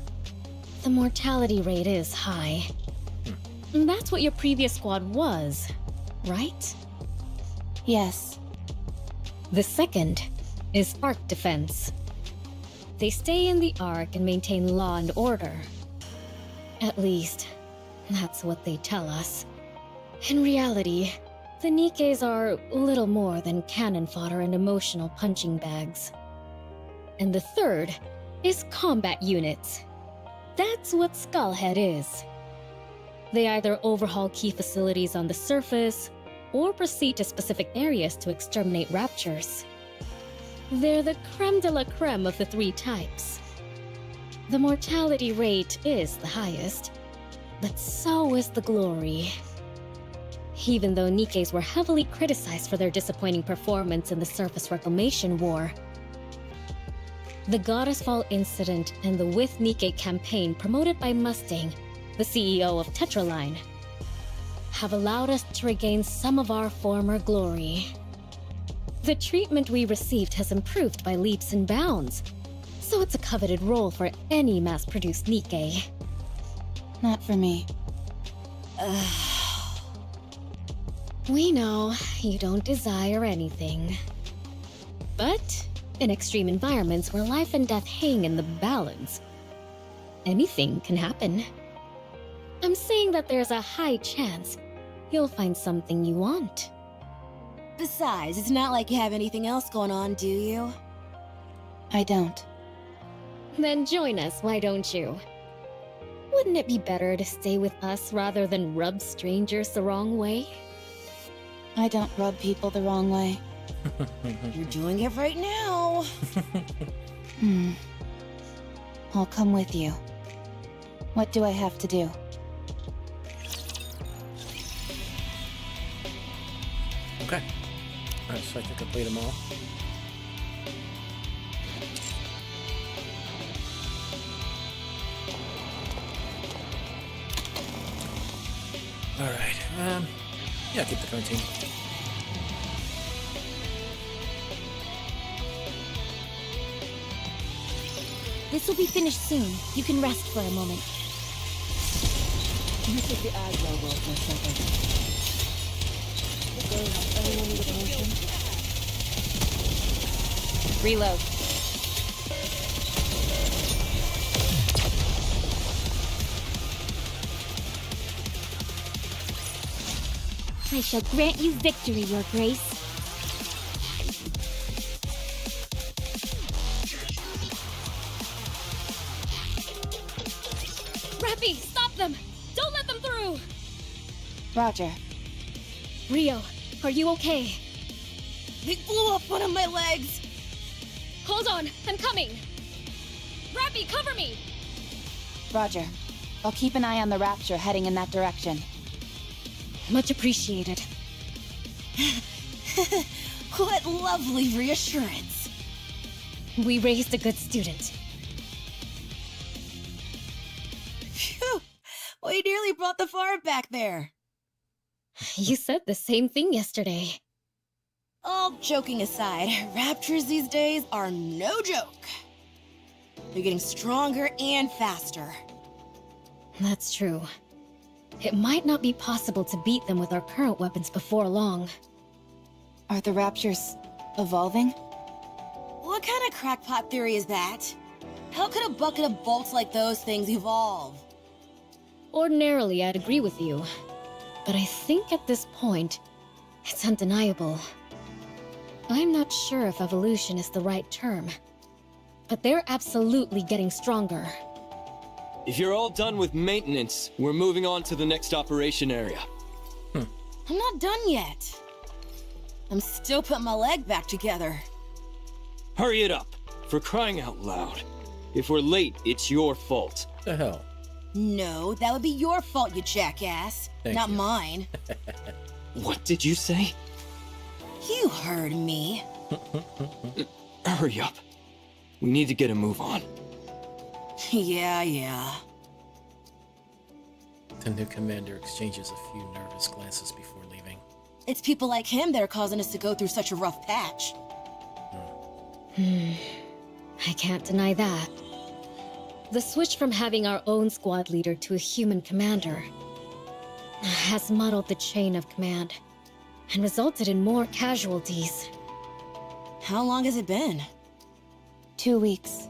The mortality rate is high. And that's what your previous squad was, right? Yes. The second is Ark defense. They stay in the Ark and maintain law and order. At least, that's what they tell us. In reality, the NIKKEs are little more than cannon fodder and emotional punching bags. And the third is combat units. That's what Skullhead is. They either overhaul key facilities on the surface, or proceed to specific areas to exterminate raptures. They're the creme de la creme of the 3 types. The mortality rate is the highest, but so is the glory. Even though NIKKEs were heavily criticized for their disappointing performance in the Surface Reclamation War, the Goddessfall incident and the With NIKKE campaign promoted by Mustang, the CEO of Tetraline, have allowed us to regain some of our former glory. The treatment we received has improved by leaps and bounds, so it's a coveted role for any mass-produced NIKKE. Not for me. We know you don't desire anything. But in extreme environments where life and death hang in the balance, anything can happen. I'm saying that there's a high chance you'll find something you want. Besides, it's not like you have anything else going on, do you? I don't. Then join us, why don't you? Wouldn't it be better to stay with us rather than rub strangers the wrong way? I don't rub people the wrong way. You're doing it right now. I'll come with you. What do I have to do? Okay. Alright, so I can complete them all. Alright, yeah, keep the current team. This will be finished soon. You can rest for a moment. You took the Agro world for a second. Does anyone need a potion? Reload. I shall grant you victory, Your Grace. Rapi, stop them! Don't let them through! Roger. Rio, are you okay? They blew off one of my legs! Hold on, I'm coming! Rapi, cover me! Roger. I'll keep an eye on the Rapture heading in that direction. Much appreciated. What lovely reassurance. We raised a good student. Phew! We nearly brought the farm back there. You said the same thing yesterday. All joking aside, raptors these days are no joke. They're getting stronger and faster. That's true. It might not be possible to beat them with our current weapons before long. Are the Raptures evolving? What kind of crackpot theory is that? How could a bucket of bolts like those things evolve? Ordinarily, I'd agree with you. But I think at this point, it's undeniable. I'm not sure if evolution is the right term. But they're absolutely getting stronger. If you're all done with maintenance, we're moving on to the next operation area. I'm not done yet. I'm still putting my leg back together. Hurry it up, for crying out loud. If we're late, it's your fault. The hell? No, that would be your fault, you jackass. Thank Not you. mine. What did you say? You heard me. Hurry up. We need to get a move on. Yeah. The new commander exchanges a few nervous glances before leaving. It's people like him that are causing us to go through such a rough patch. I can't deny that. The switch from having our own squad leader to a human commander has muddled the chain of command and resulted in more casualties. How long has it been? 2 weeks.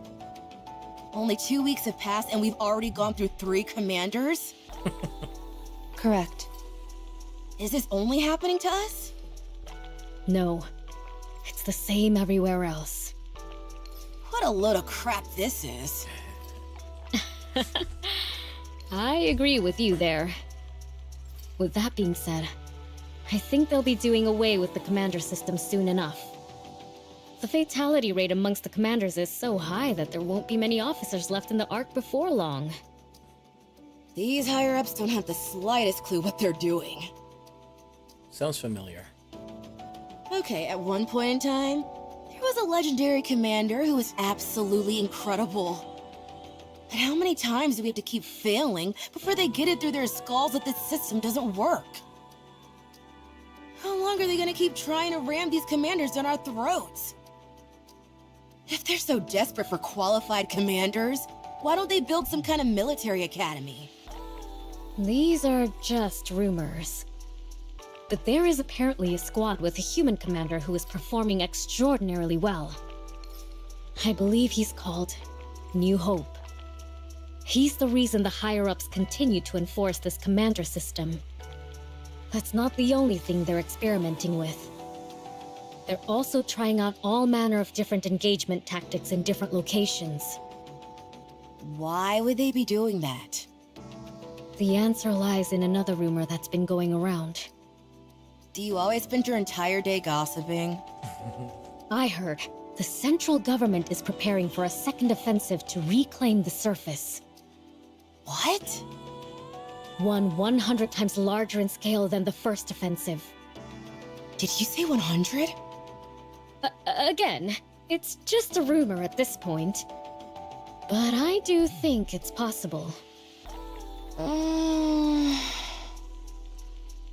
Only 2 weeks have passed and we've already gone through 3 commanders? Correct. Is this only happening to us? No, it's the same everywhere else. What a load of crap this is. I agree with you there. With that being said, I think they'll be doing away with the commander system soon enough. The fatality rate amongst the commanders is so high that there won't be many officers left in the Ark before long. These higher-ups don't have the slightest clue what they're doing. Sounds familiar. Okay, at one point in time, there was a legendary commander who was absolutely incredible. But how many times do we have to keep failing before they get it through their skulls that this system doesn't work? How long are they gonna keep trying to ram these commanders down our throats? If they're so desperate for qualified commanders, why don't they build some kind of military academy? These are just rumors. But there is apparently a squad with a human commander who is performing extraordinarily well. I believe he's called New Hope. He's the reason the higher-ups continue to enforce this commander system. That's not the only thing they're experimenting with. They're also trying out all manner of different engagement tactics in different locations. Why would they be doing that? The answer lies in another rumor that's been going around. Do you always spend your entire day gossiping? I heard the central government is preparing for a second offensive to reclaim the surface. What? One 100 times larger in scale than the first offensive. Did you say 100? Again, it's just a rumor at this point. But I do think it's possible.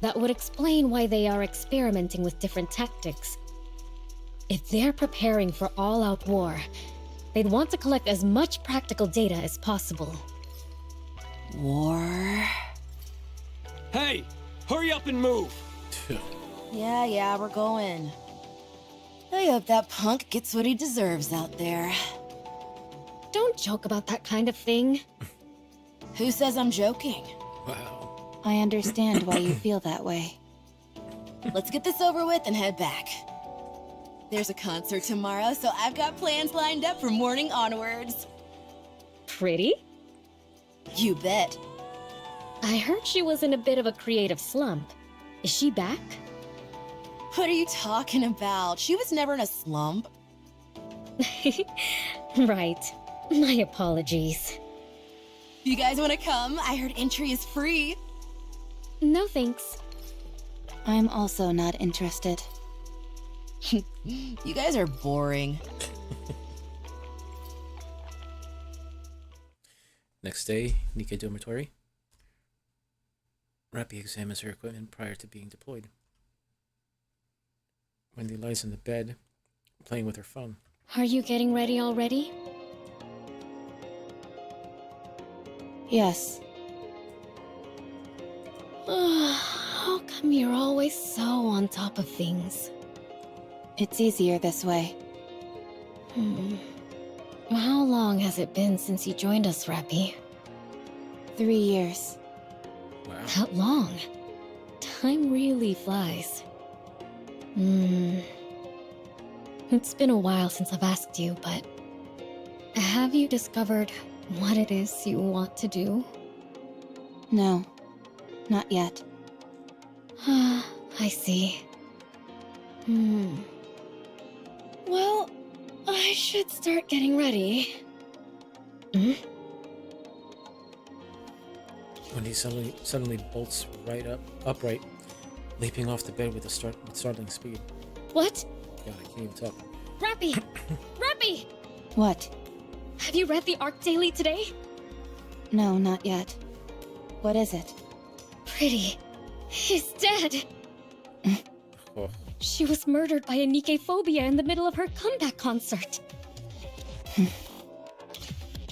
That would explain why they are experimenting with different tactics. If they're preparing for all-out war, they'd want to collect as much practical data as possible. War? Hey! Hurry up and move! Yeah, we're going. I hope that punk gets what he deserves out there. Don't joke about that kind of thing. Who says I'm joking? Wow. I understand why you feel that way. Let's get this over with and head back. There's a concert tomorrow, so I've got plans lined up from morning onwards. Pretty? You bet. I heard she was in a bit of a creative slump. Is she back? What are you talking about? She was never in a slump. Right. My apologies. You guys want to come? I heard entry is free. No thanks. I'm also not interested. You guys are boring. Next day, NIKKE dormitory. Rapi examines her equipment prior to being deployed. Wendy lies in the bed, playing with her phone. Are you getting ready already? Yes. How come you're always so on top of things? It's easier this way. How long has it been since you joined us, Rapi? 3 years. Wow. That long? Time really flies. It's been a while since I've asked you, but have you discovered what it is you want to do? No, not yet. I see. Well, I should start getting ready. Wendy suddenly bolts upright, leaping off the bed with startling speed. What? God, I can't even talk. Rapi! Rapi! What? Have you read the Arc Daily today? No, not yet. What is it? Pretty is dead. Oh. She was murdered by a NIKKE phobia in the middle of her comeback concert.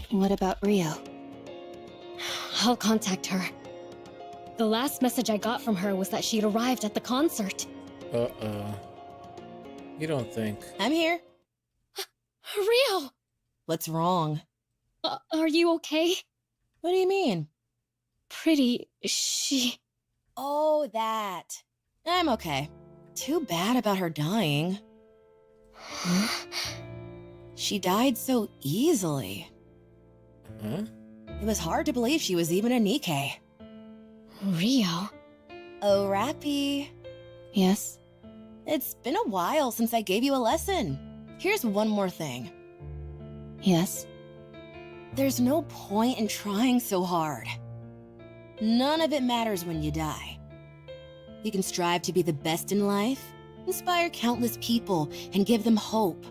What about Rio? I'll contact her. The last message I got from her was that she'd arrived at the concert. You don't think... I'm here. Rio! What's wrong? Are you okay? What do you mean? Pretty, she... Oh, that. I'm okay. Too bad about her dying. Huh? She died so easily. Huh? It was hard to believe she was even a NIKKE. Rio? Oh, Rapi. Yes? It's been a while since I gave you a lesson. Here's one more thing. Yes? There's no point in trying so hard. None of it matters when you die. You can strive to be the best in life, inspire countless people, and give them hope.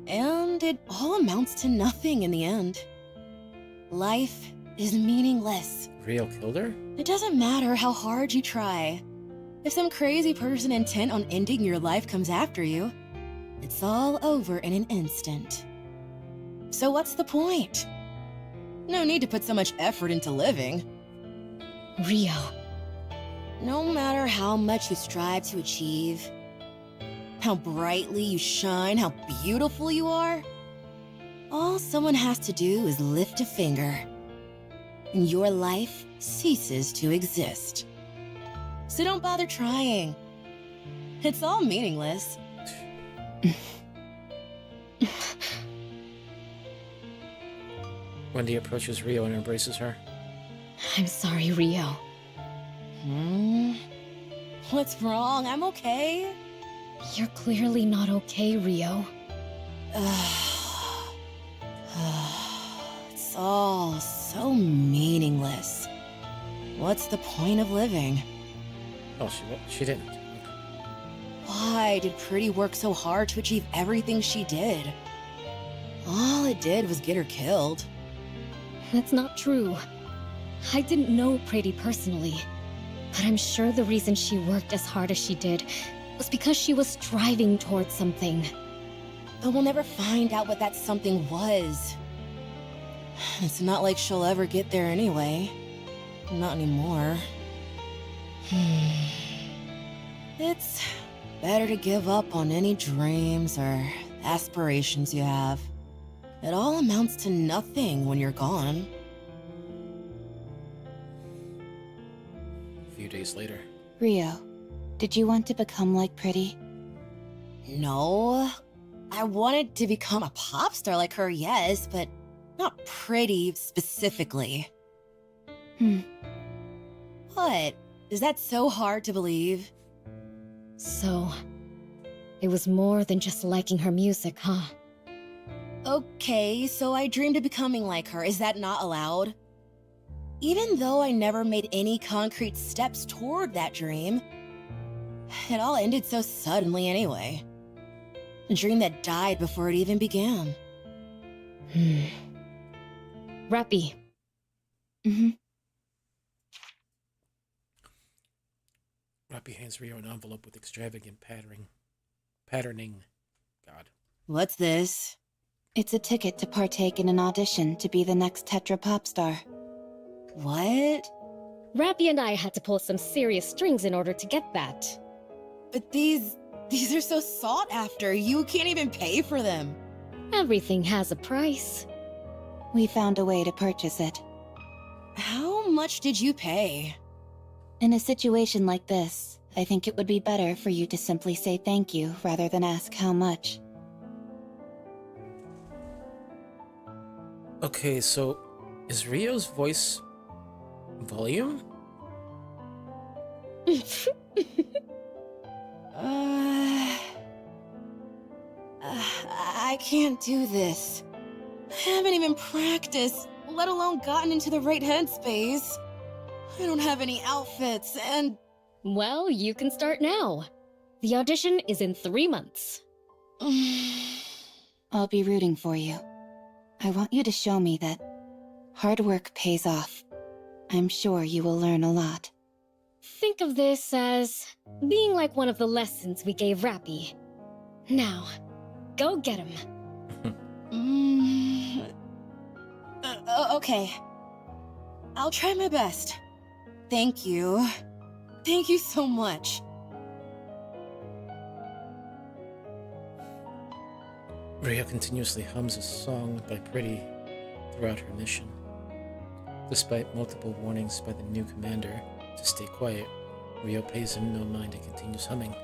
And it all amounts to nothing in the end. Life is meaningless. Rio killed her? It doesn't matter how hard you try. If some crazy person intent on ending your life comes after you, it's all over in an instant. So what's the point? No need to put so much effort into living. Rio. no matter how much you strive to achieve, how brightly you shine, how beautiful you are, all someone has to do is lift a finger, and your life ceases to exist. So don't bother trying. It's all meaningless. Wendy approaches Rio and embraces her. I'm sorry, Rio. What's wrong? I'm okay. You're clearly not okay, Rio. It's all so meaningless. What's the point of living? Oh, she didn't. Why did Pretty work so hard to achieve everything she did? All it did was get her killed. That's not true. I didn't know Pretty personally, but I'm sure the reason she worked as hard as she did was because she was striving towards something. But we'll never find out what that something was. It's not like she'll ever get there anyway. Not anymore. It's better to give up on any dreams or aspirations you have. It all amounts to nothing when you're gone. A few days later. Rio, did you want to become like Pretty? No. I wanted to become a pop star like her, yes, but not Pretty specifically. What? Is that so hard to believe? So, it was more than just liking her music, huh? Okay, so I dreamed of becoming like her. Is that not allowed? Even though I never made any concrete steps toward that dream, it all ended so suddenly anyway. A dream that died before it even began. Rapi. Rapi hands Rio an envelope with extravagant patterning. God. What's this? It's a ticket to partake in an audition to be the next Tetra pop star. What? Rapi and I had to pull some serious strings in order to get that. But these are so sought after. You can't even pay for them. Everything has a price. We found a way to purchase it. How much did you pay? In a situation like this, I think it would be better for you to simply say thank you rather than ask how much. Okay, so is Rio's voice volume? I can't do this. I haven't even practiced, let alone gotten into the right headspace. I don't have any outfits, and... Well, you can start now. The audition is in 3 months. I'll be rooting for you. I want you to show me that hard work pays off. I'm sure you will learn a lot. Think of this as being like one of the lessons we gave Rapi. Now, go get him. Okay. I'll try my best. Thank you. Thank you so much. Rio continuously hums a song by Pretty throughout her mission. Despite multiple warnings by the new commander to stay quiet, Rio pays him no mind and continues humming.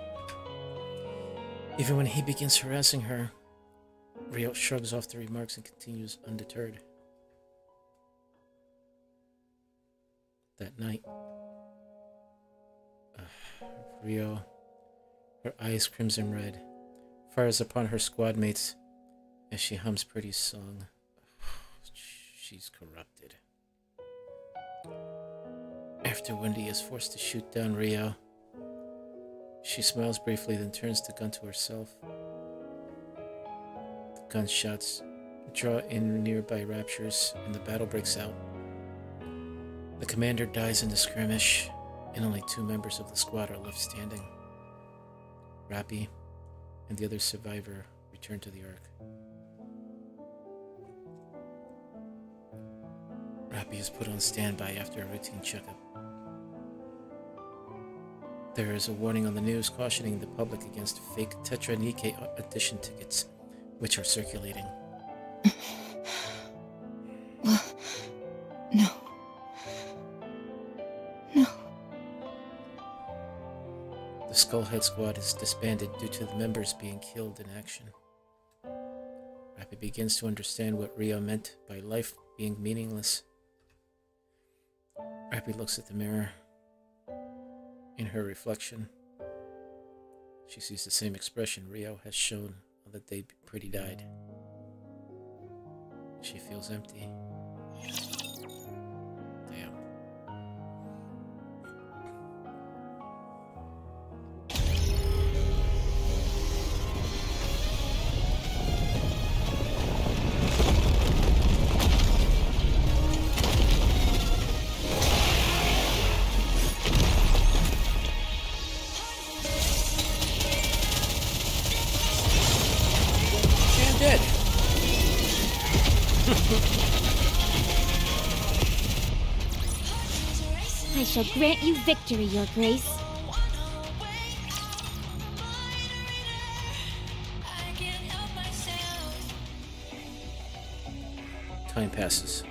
Even when he begins harassing her, Rio shrugs off the remarks and continues undeterred. That night, Rio, her eyes crimson red, fires upon her squad mates as she hums Pretty's song. She's corrupted. After Wendy is forced to shoot down Rio, she smiles briefly, then turns the gun to herself. The gunshots draw in nearby raptures, and the battle breaks out. The commander dies in the skirmish, and only 2 members of the squad are left standing. Rapi and the other survivor return to the Ark. Rapi is put on standby after a routine checkup. There is a warning on the news cautioning the public against fake Tetra NIKKE edition tickets, which are circulating. Well, no. No. The Skullhead Squad is disbanded due to the members being killed in action. Rapi begins to understand what Rio meant by life being meaningless. Rapi looks at the mirror. In her reflection, she sees the same expression Rio has shown on the day Pretty died. She feels empty. Damn. And dead. I shall grant you victory, Your Grace. Time passes.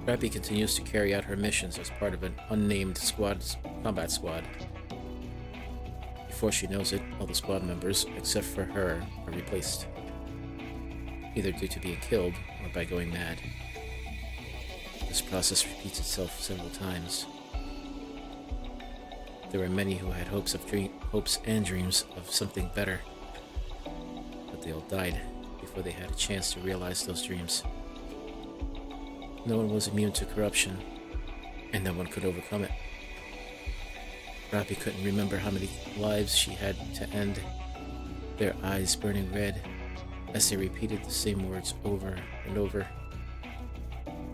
Rapi continues to carry out her missions as part of an unnamed combat squad. Before she knows it, all the squad members, except for her, are replaced, either due to being killed or by going mad. This process repeats itself several times. There were many who had hopes and dreams of something better, but they all died before they had a chance to realize those dreams. No one was immune to corruption, and no one could overcome it. Rapi couldn't remember how many lives she had to end, their eyes burning red as they repeated the same words over and over.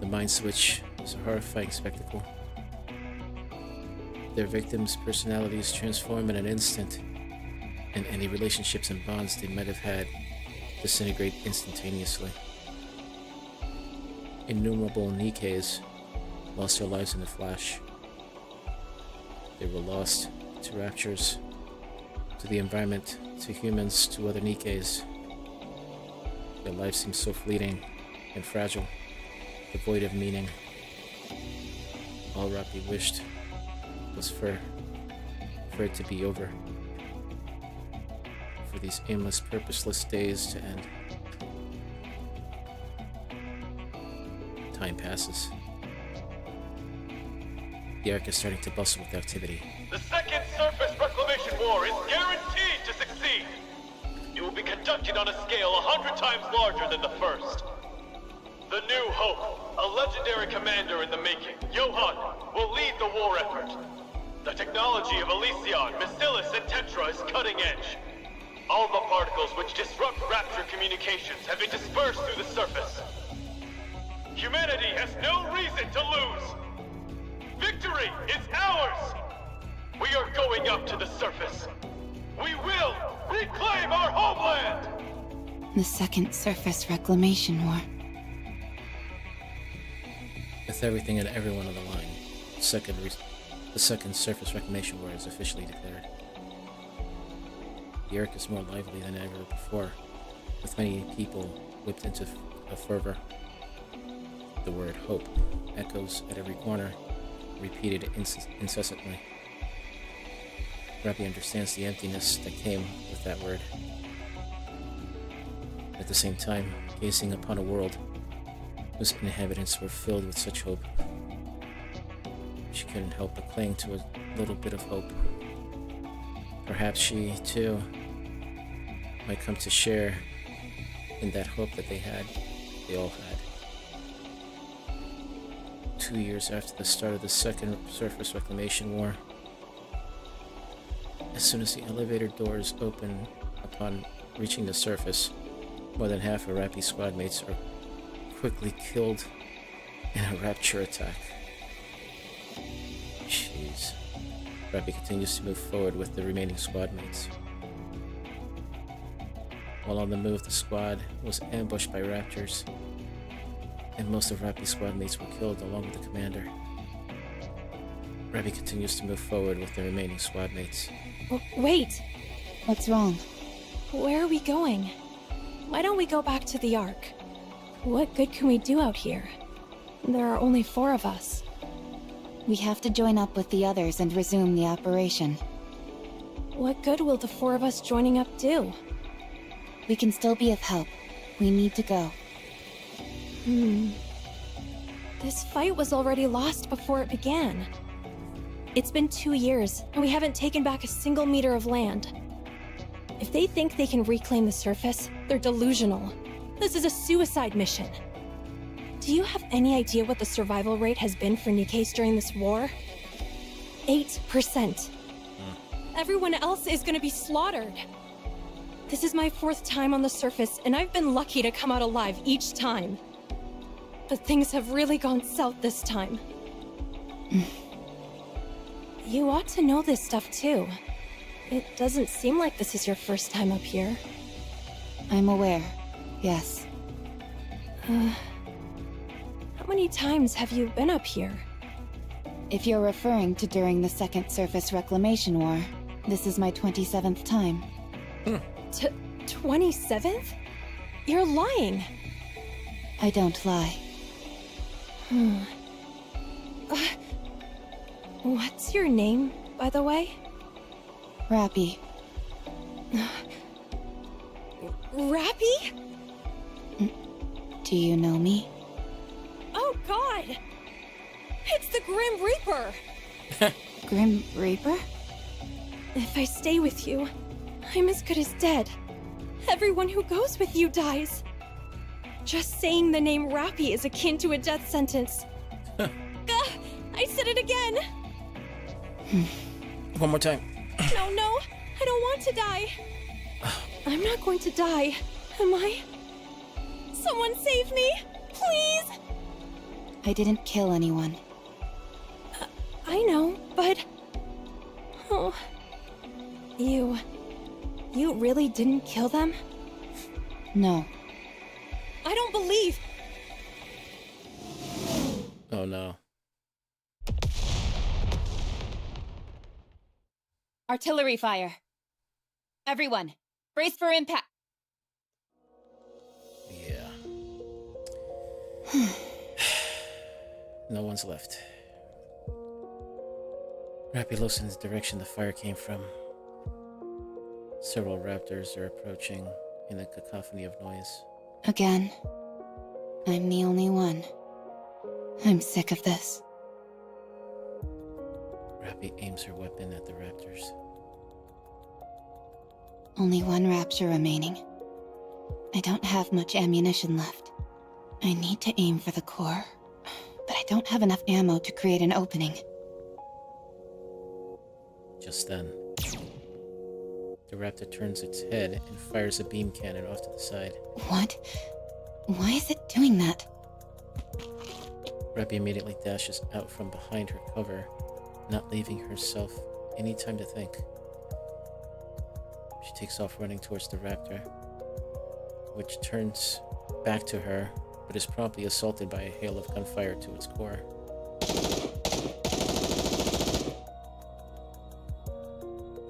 The mind switch was a horrifying spectacle. Their victims' personalities transform in an instant, and any relationships and bonds they might have had disintegrate instantaneously. Innumerable NIKKEs lost their lives in a flash. They were lost to raptures, to the environment, to humans, to other NIKKEs. Their lives seemed so fleeting and fragile, devoid of meaning. All Rapi wished was for it to be over, for these aimless, purposeless days to end. Time passes. The Ark is starting to bustle with activity. The second surface reclamation war is guaranteed to succeed. It will be conducted on a scale 100 times larger than the first. The New Hope, a legendary commander in the making, Johan, will lead the war effort. The technology of Elysion, Bacillus, and Tetra is cutting edge. All the particles which disrupt Rapture communications have been dispersed through the surface. Humanity has no reason to lose. Victory is ours! We are going up to the surface. We will reclaim our homeland! The second surface reclamation war. With everything and everyone on the line, the second surface reclamation war is officially declared. The Ark is more lively than ever before, with many people whipped into a fervor. The word hope echoes at every corner, repeated incessantly. Rapi understands the emptiness that came with that word. At the same time, gazing upon a world whose inhabitants were filled with such hope, she couldn't help but cling to a little bit of hope. Perhaps she, too, might come to share in that hope that they all had. 2 years after the start of the second surface reclamation war, as soon as the elevator doors open upon reaching the surface, more than half of Rapi's squad mates are quickly killed in a rapture attack. Jeez. Rapi continues to move forward with the remaining squad mates. While on the move, the squad was ambushed by raptors, and most of Rapi's squad mates were killed along with the commander. Rapi continues to move forward with the remaining squad mates. Wait! What's wrong? Where are we going? Why don't we go back to the Ark? What good can we do out here? There are only 4 of us. We have to join up with the others and resume the operation. What good will the 4 of us joining up do? We can still be of help. We need to go. This fight was already lost before it began. It's been 2 years, and we haven't taken back a single meter of land. If they think they can reclaim the surface, they're delusional. This is a suicide mission. Do you have any idea what the survival rate has been for Nikke's during this war? 8%. Everyone else is gonna be slaughtered. This is my 4th time on the surface, and I've been lucky to come out alive each time. But things have really gone south this time. You ought to know this stuff too. It doesn't seem like this is your first time up here. I'm aware. Yes. How many times have you been up here? If you're referring to during the Second Surface Reclamation War, this is my 27th time. 27th? You're lying. I don't lie. What's your name, by the way? Rapi. Rapi? Do you know me? Oh god! It's the Grim Reaper! Grim Reaper? If I stay with you, I'm as good as dead. Everyone who goes with you dies. Just saying the name Rapi is akin to a death sentence. I said it again! One more time. No, I don't want to die. I'm not going to die, am I? Someone save me, please! I didn't kill anyone. I know, but... Oh... You really didn't kill them? No. I don't believe... Oh no. Artillery fire. Everyone, brace for impact. Yeah. No one's left. Rapi looks in the direction the fire came from. Several raptors are approaching in a cacophony of noise. Again. I'm the only one. I'm sick of this. Rapi aims her weapon at the raptors. Only one rapture remaining. I don't have much ammunition left. I need to aim for the core, but I don't have enough ammo to create an opening. Just then, the raptor turns its head and fires a beam cannon off to the side. What? Why is it doing that? Rapi immediately dashes out from behind her cover, not leaving herself any time to think. She takes off running towards the raptor, which turns back to her, but is promptly assaulted by a hail of gunfire to its core.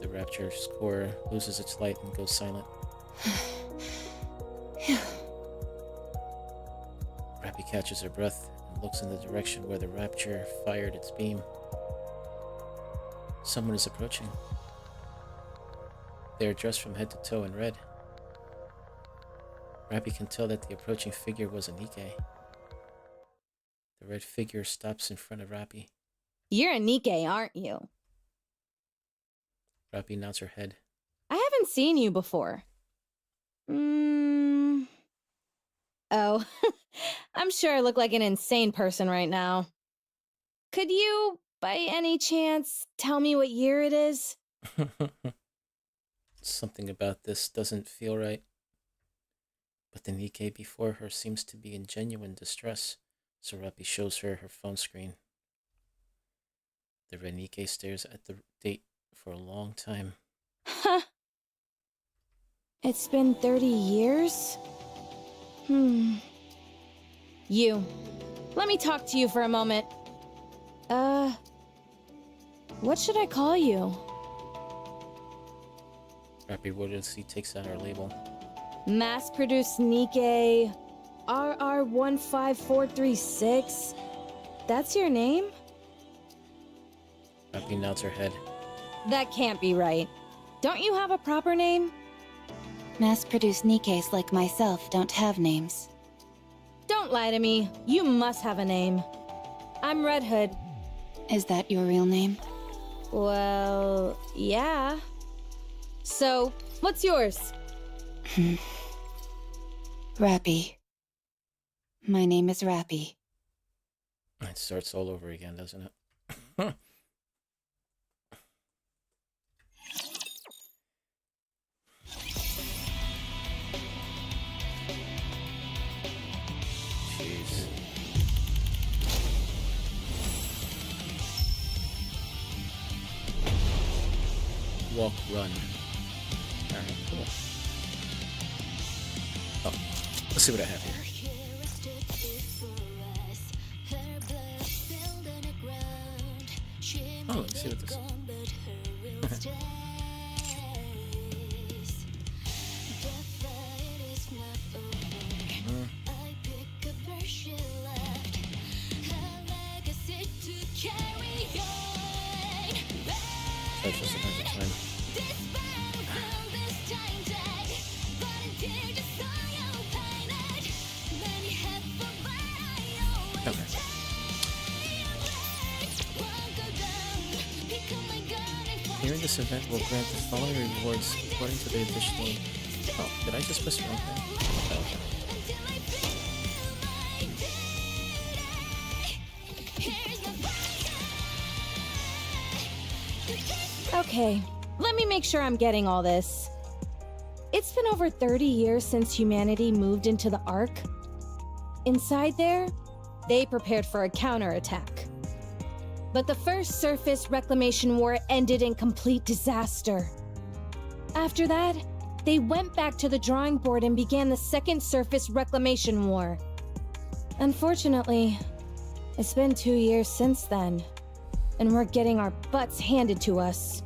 The raptor's core loses its light and goes silent. Rapi catches her breath and looks in the direction where the raptor fired its beam. Someone is approaching. They are dressed from head to toe in red. Rapi can tell that the approaching figure was a NIKKE. The red figure stops in front of Rapi. You're a NIKKE, aren't you? Rapi nods her head. I haven't seen you before. Oh, I'm sure I look like an insane person right now. Could you, by any chance, tell me what year it is? Something about this doesn't feel right. But the NIKKE before her seems to be in genuine distress, so Rapi shows her her phone screen. The red NIKKE stares at the date for a long time. Huh. It's been 30 years? You. Let me talk to you for a moment. What should I call you? Rapi, what as he takes out our label? Mass-produced NIKKE RR15436. That's your name? Rapi nods her head. That can't be right. Don't you have a proper name? Mass-produced NIKKEs like myself don't have names. Don't lie to me. You must have a name. I'm Red Hood. Is that your real name? Well, yeah. So, what's yours? Rapi. My name is Rapi. It starts all over again, doesn't it? Jeez. Walk, run. Alright, cool. Oh, let's see what I have here. Oh, let's see what this is. That's just a bunch of time. Okay. During this event, will grant the following rewards according to the additional... Oh, did I just miss one thing? Oh, Okay, let me make sure I'm getting all this. It's been over 30 years since humanity moved into the Ark. Inside there, they prepared for a counterattack. But the first surface reclamation war ended in complete disaster. After that, they went back to the drawing board and began the second surface reclamation war. Unfortunately, it's been 2 years since then, and we're getting our butts handed to us.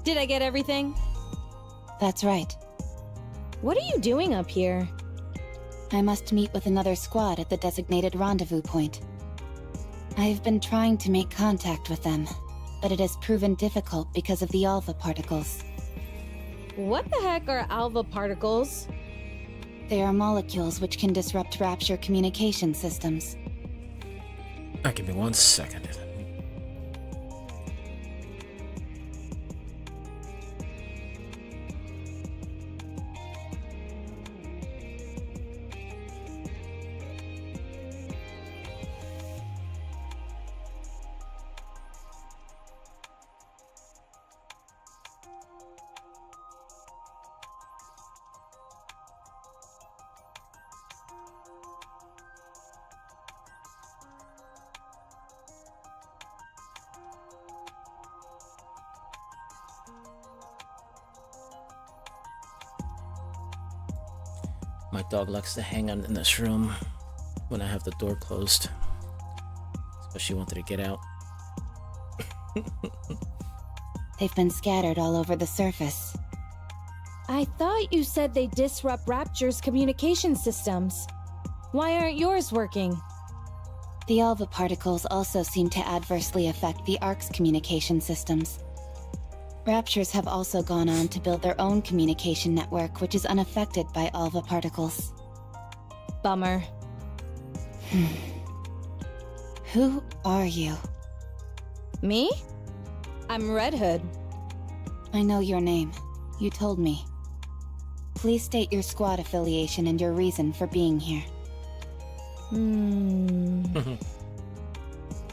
Did I get everything? That's right. What are you doing up here? I must meet with another squad at the designated rendezvous point. I've been trying to make contact with them, but it has proven difficult because of the alpha particles. What the heck are alpha particles? They are molecules which can disrupt Rapture communication systems. Give me 1 second. My dog likes to hang out in this room when I have the door closed. But she wanted to get out. They've been scattered all over the surface. I thought you said they disrupt Rapture's communication systems. Why aren't yours working? The alpha particles also seem to adversely affect the Ark's communication systems. Raptures have also gone on to build their own communication network, which is unaffected by alpha particles. Bummer. Who are you? Me? I'm Red Hood. I know your name. You told me. Please state your squad affiliation and your reason for being here.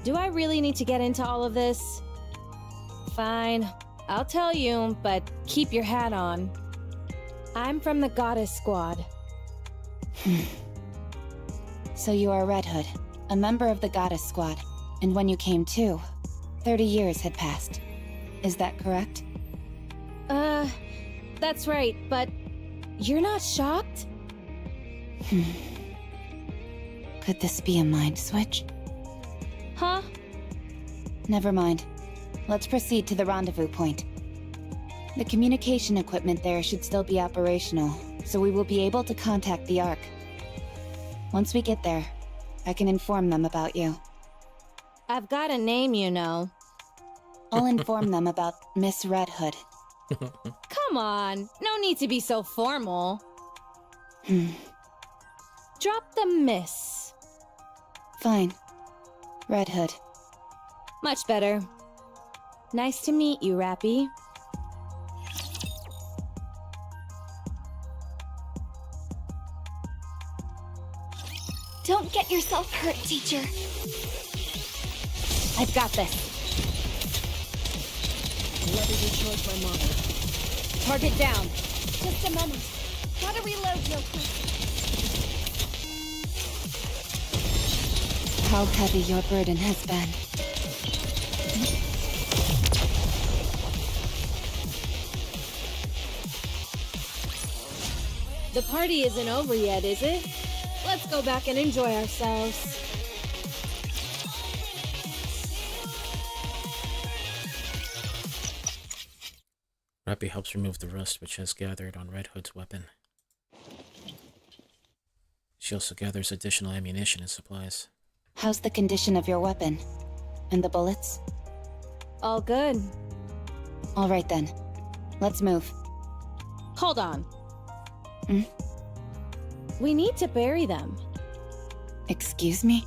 Do I really need to get into all of this? Fine, I'll tell you, but keep your hat on. I'm from the Goddess Squad. So you are Red Hood, a member of the Goddess Squad, and when you came to, 30 years had passed. Is that correct? That's right, but you're not shocked? Could this be a mind switch? Huh? Never mind. let's proceed to the rendezvous point. The communication equipment there should still be operational, so we will be able to contact the Ark. Once we get there, I can inform them about you. I've got a name, you know. I'll inform them about Miss Red Hood. Come on, no need to be so formal. Drop the miss. Fine. Red Hood. Much better. Nice to meet you, Rapi. Don't get yourself hurt, teacher. I've got this. Whoever you chose my mother. Target down. Just a moment. Gotta reload real quick. How heavy your burden has been. The party isn't over yet, is it? Let's go back and enjoy ourselves. Rapi helps remove the rust which has gathered on Red Hood's weapon. She also gathers additional ammunition and supplies. How's the condition of your weapon? And the bullets? All good. All right then. Let's move. Hold on. We need to bury them. Excuse me?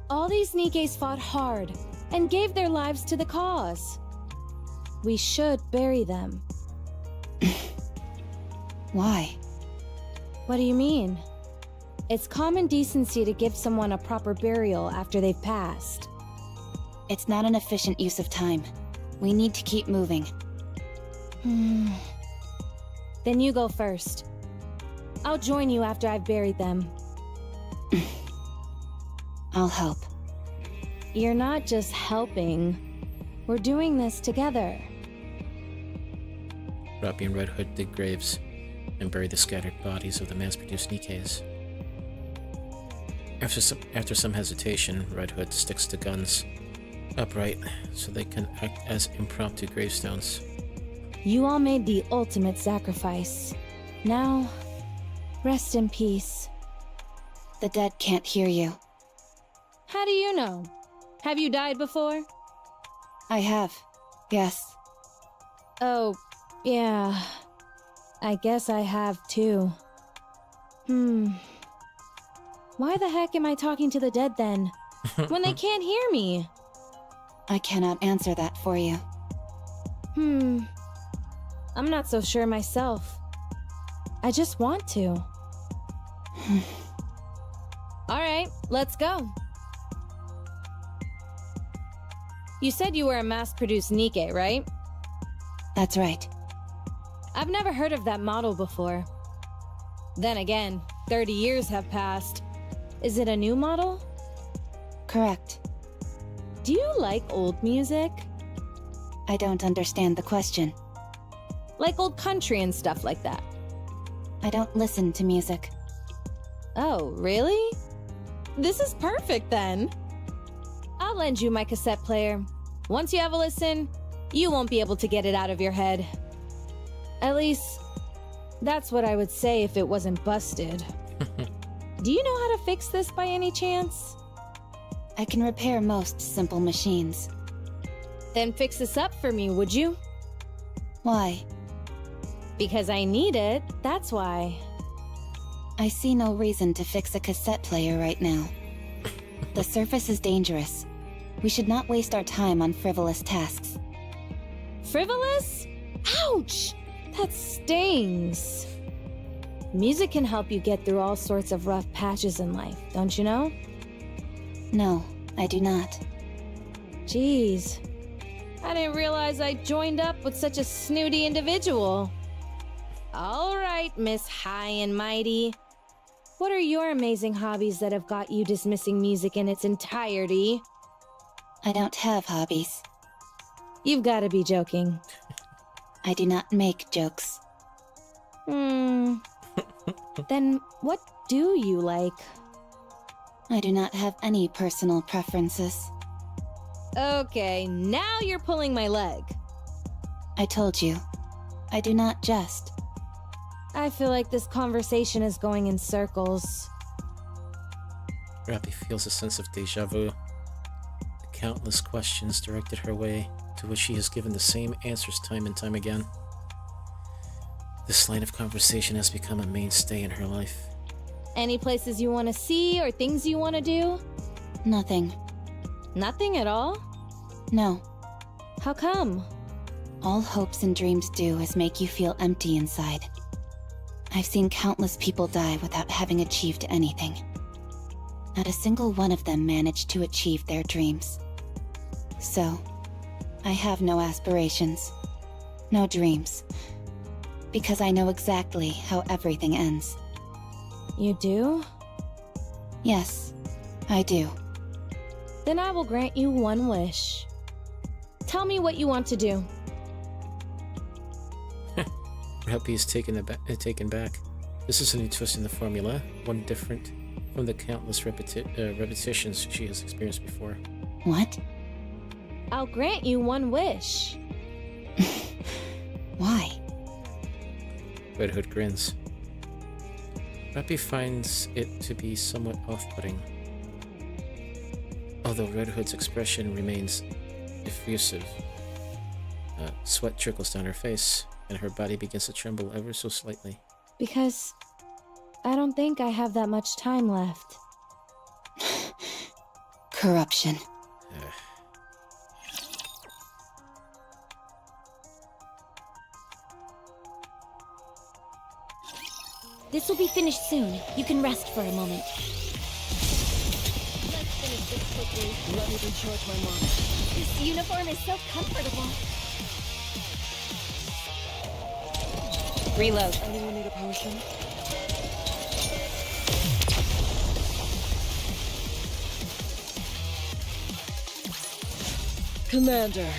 All these Nikkes fought hard and gave their lives to the cause. We should bury them. Why? What do you mean? It's common decency to give someone a proper burial after they've passed. It's not an efficient use of time. We need to keep moving. Then you go first. I'll join you after I've buried them. I'll help. You're not just helping. We're doing this together. Rapi and Red Hood dig graves and bury the scattered bodies of the mass-produced Nikkes. After some hesitation, Red Hood sticks the guns upright so they can act as impromptu gravestones. You all made the ultimate sacrifice. Now, rest in peace. The dead can't hear you. How do you know? Have you died before? I have. Yes. Oh, yeah. I guess I have too. Why the heck am I talking to the dead then? When they can't hear me? I cannot answer that for you. I'm not so sure myself. I just want to. Alright, let's go. You said you were a mass-produced Nikke, right? That's right. I've never heard of that model before. Then again, 30 years have passed. Is it a new model? Correct. Do you like old music? I don't understand the question. Like old country and stuff like that. I don't listen to music. Oh, really? This is perfect then. I'll lend you my cassette player. Once you have a listen, you won't be able to get it out of your head. At least, that's what I would say if it wasn't busted. Do you know how to fix this by any chance? I can repair most simple machines. Then fix this up for me, would you? Why? Because I need it, that's why. I see no reason to fix a cassette player right now. The surface is dangerous. We should not waste our time on frivolous tasks. Frivolous? Ouch! That stings. Music can help you get through all sorts of rough patches in life, don't you know? No, I do not. Jeez. I didn't realize I joined up with such a snooty individual. All right, Miss High and Mighty. What are your amazing hobbies that have got you dismissing music in its entirety? I don't have hobbies. You've got to be joking. I do not make jokes. Then what do you like? I do not have any personal preferences. Okay, now you're pulling my leg. I told you, I do not jest. I feel like this conversation is going in circles. Rapi feels a sense of deja vu. The countless questions directed her way, to which she has given the same answers time and time again. This line of conversation has become a mainstay in her life. Any places you want to see or things you want to do? Nothing. Nothing at all? No. How come? All hopes and dreams do is make you feel empty inside. I've seen countless people die without having achieved anything. Not a single one of them managed to achieve their dreams. So, I have no aspirations, no dreams, because I know exactly how everything ends. You do? Yes, I do. Then I will grant you one wish. Tell me what you want to do. Rapi is taken back. This is a new twist in the formula, one different from the countless repetitions she has experienced before. What? I'll grant you one wish. Why? Red Hood grins. Rapi finds it to be somewhat off-putting. Although Red Hood's expression remains effusive, sweat trickles down her face, and her body begins to tremble ever so slightly. Because I don't think I have that much time left. Corruption. This will be finished soon. You can rest for a moment. Let's finish this quickly. Let me recharge my mind. This uniform is so comfortable. Reload. Anyone need a potion? Commander,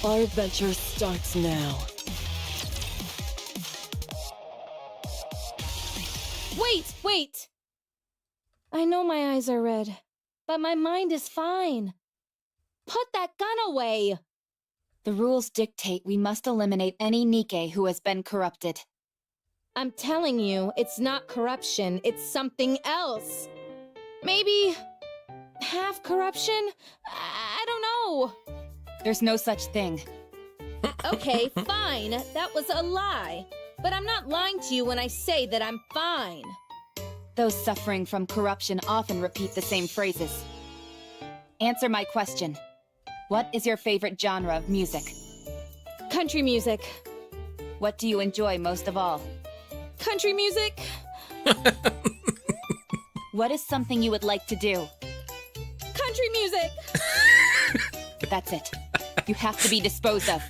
our adventure starts now. Wait! I know my eyes are red, but my mind is fine. Put that gun away! The rules dictate we must eliminate any NIKKE who has been corrupted. I'm telling you, it's not corruption, it's something else. Maybe half corruption? I don't know. There's no such thing. Okay, fine, that was a lie. But I'm not lying to you when I say that I'm fine. Those suffering from corruption often repeat the same phrases. Answer my question. What is your favorite genre of music? Country music. What do you enjoy most of all? Country music. What is something you would like to do? Country music. That's it. You have to be disposed of.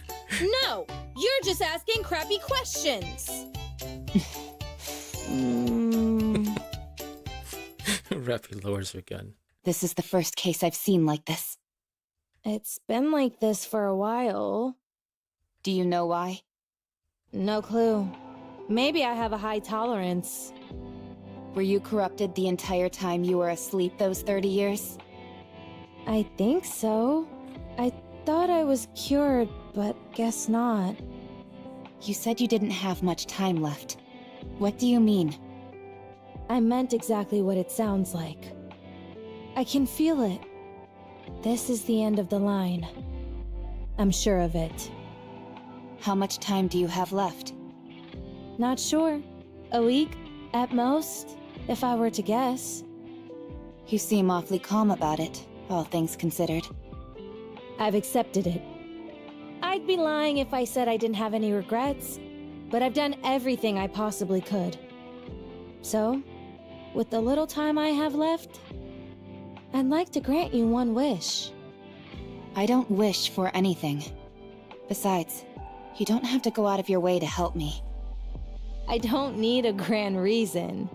No, you're just asking crappy questions. Rapi lowers her gun. This is the first case I've seen like this. It's been like this for a while. Do you know why? No clue. Maybe I have a high tolerance. Were you corrupted the entire time you were asleep those 30 years? I think so. I thought I was cured, but guess not. You said you didn't have much time left. What do you mean? I meant exactly what it sounds like. I can feel it. This is the end of the line. I'm sure of it. How much time do you have left? Not sure. A week, at most, if I were to guess. You seem awfully calm about it, all things considered. I've accepted it. I'd be lying if I said I didn't have any regrets, but I've done everything I possibly could. So, with the little time I have left, I'd like to grant you one wish. I don't wish for anything. Besides, you don't have to go out of your way to help me. I don't need a grand reason.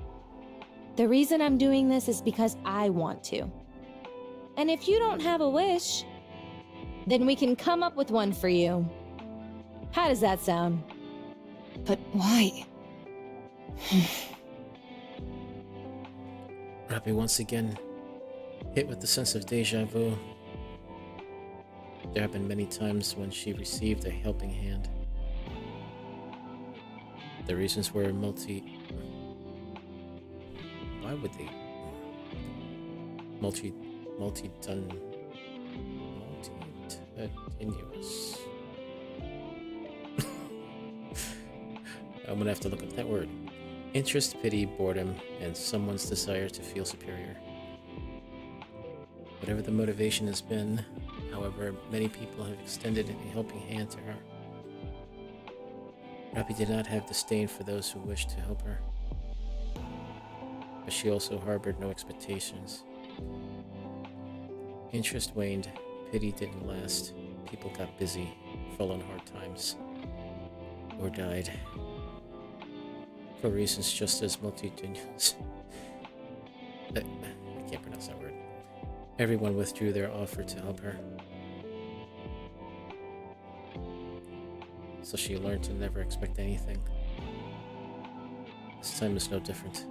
The reason I'm doing this is because I want to. And if you don't have a wish, then we can come up with one for you. How does that sound? But why? Rapi once again hit with the sense of deja vu. There have been many times when she received a helping hand. The reasons were Why would they? Multi-continuous. I'm gonna have to look up that word. Interest, pity, boredom, and someone's desire to feel superior. Whatever the motivation has been, however, many people have extended a helping hand to her. Rapi did not have disdain for those who wished to help her, but she also harbored no expectations. Interest waned, pity didn't last, people got busy, fell on hard times, or died. For reasons just as multitudinous. I can't pronounce that word. Everyone withdrew their offer to help her. So she learned to never expect anything. This time is no different.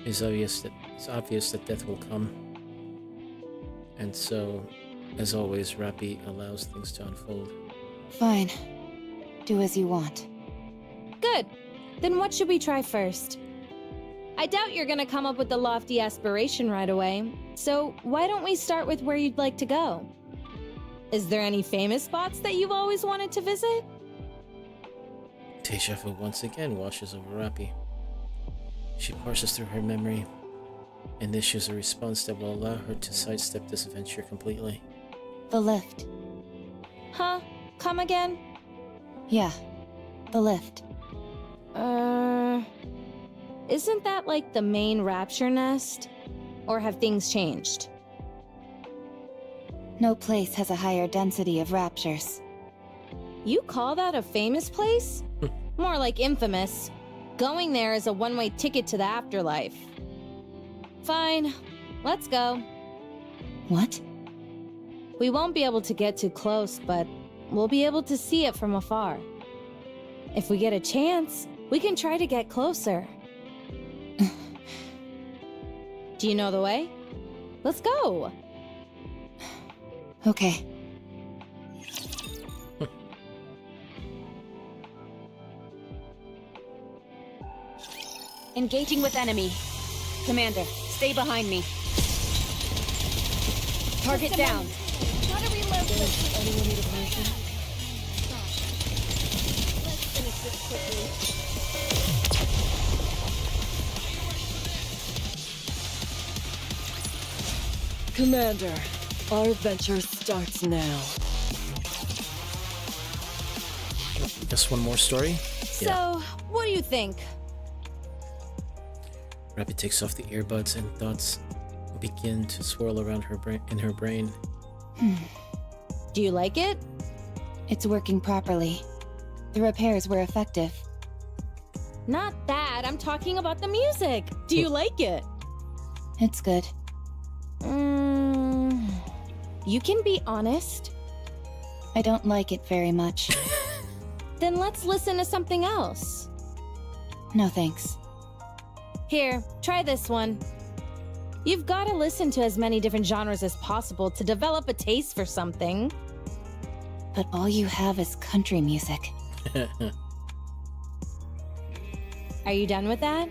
It's obvious that death will come. And so, as always, Rapi allows things to unfold. Fine. Do as you want. Good. Then what should we try first? I doubt you're gonna come up with the lofty aspiration right away, so why don't we start with where you'd like to go? Is there any famous spots that you've always wanted to visit? Deja vu once again washes over Rapi. She parses through her memory and issues a response that will allow her to sidestep this adventure completely. The lift. Huh? Come again? Yeah, the lift. Isn't that like the main rapture nest? Or have things changed? No place has a higher density of raptures. You call that a famous place? More like infamous. Going there is a one-way ticket to the afterlife. Fine, let's go. What? We won't be able to get too close, but we'll be able to see it from afar. If we get a chance, we can try to get closer. Do you know the way? Let's go! Okay. Engaging with enemy. Commander, stay behind me. Target down. Gotta reload this. Anyone need a potion? Let's finish this quickly. Commander, our adventure starts now. Just one more story? So, what do you think? Rapi takes off the earbuds and thoughts begin to swirl around in her brain. Do you like it? It's working properly. The repairs were effective. Not that. I'm talking about the music. Do you like it? It's good. You can be honest. I don't like it very much. Then let's listen to something else. No thanks. Here, try this one. You've got to listen to as many different genres as possible to develop a taste for something. But all you have is country music. Are you done with that?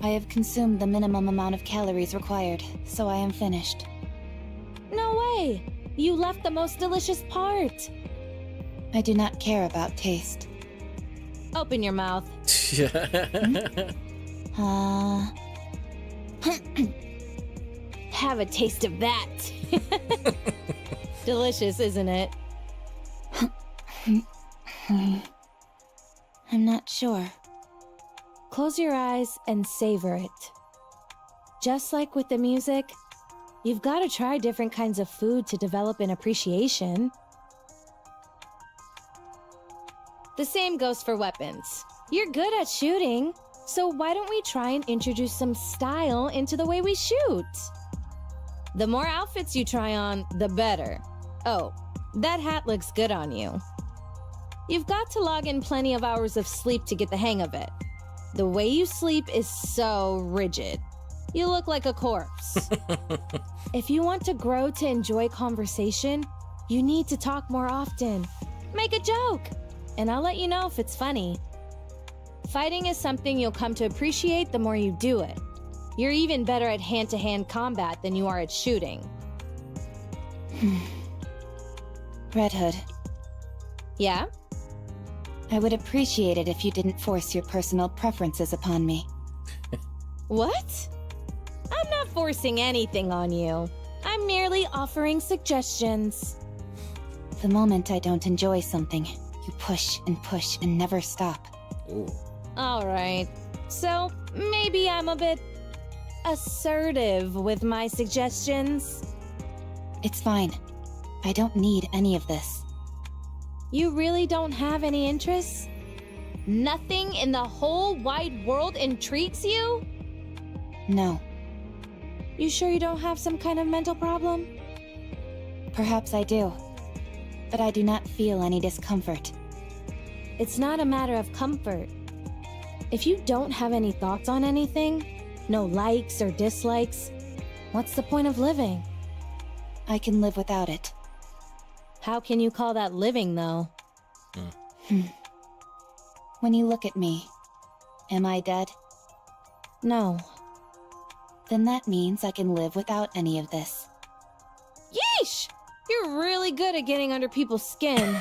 I have consumed the minimum amount of calories required, so I am finished. No way! You left the most delicious part! I do not care about taste. Open your mouth. Have a taste of that. Delicious, isn't it? I'm not sure. Close your eyes and savor it. Just like with the music, you've got to try different kinds of food to develop an appreciation. The same goes for weapons. You're good at shooting, so why don't we try and introduce some style into the way we shoot? The more outfits you try on, the better. Oh, that hat looks good on you. You've got to log in plenty of hours of sleep to get the hang of it. The way you sleep is so rigid. You look like a corpse. If you want to grow to enjoy conversation, you need to talk more often. Make a joke, and I'll let you know if it's funny. Fighting is something you'll come to appreciate the more you do it. You're even better at hand-to-hand combat than you are at shooting. Red Hood, Yeah? I would appreciate it if you didn't force your personal preferences upon me. What? I'm not forcing anything on you. I'm merely offering suggestions. The moment I don't enjoy something, you push and never stop. Ooh. Alright, so maybe I'm a bit assertive with my suggestions. It's fine. I don't need any of this. You really don't have any interests? Nothing in the whole wide world intrigues you? No. You sure you don't have some kind of mental problem? Perhaps I do. But I do not feel any discomfort. It's not a matter of comfort. If you don't have any thoughts on anything, no likes or dislikes, what's the point of living? I can live without it. How can you call that living, though? When you look at me, am I dead? No. Then that means I can live without any of this. Yeesh! You're really good at getting under people's skin.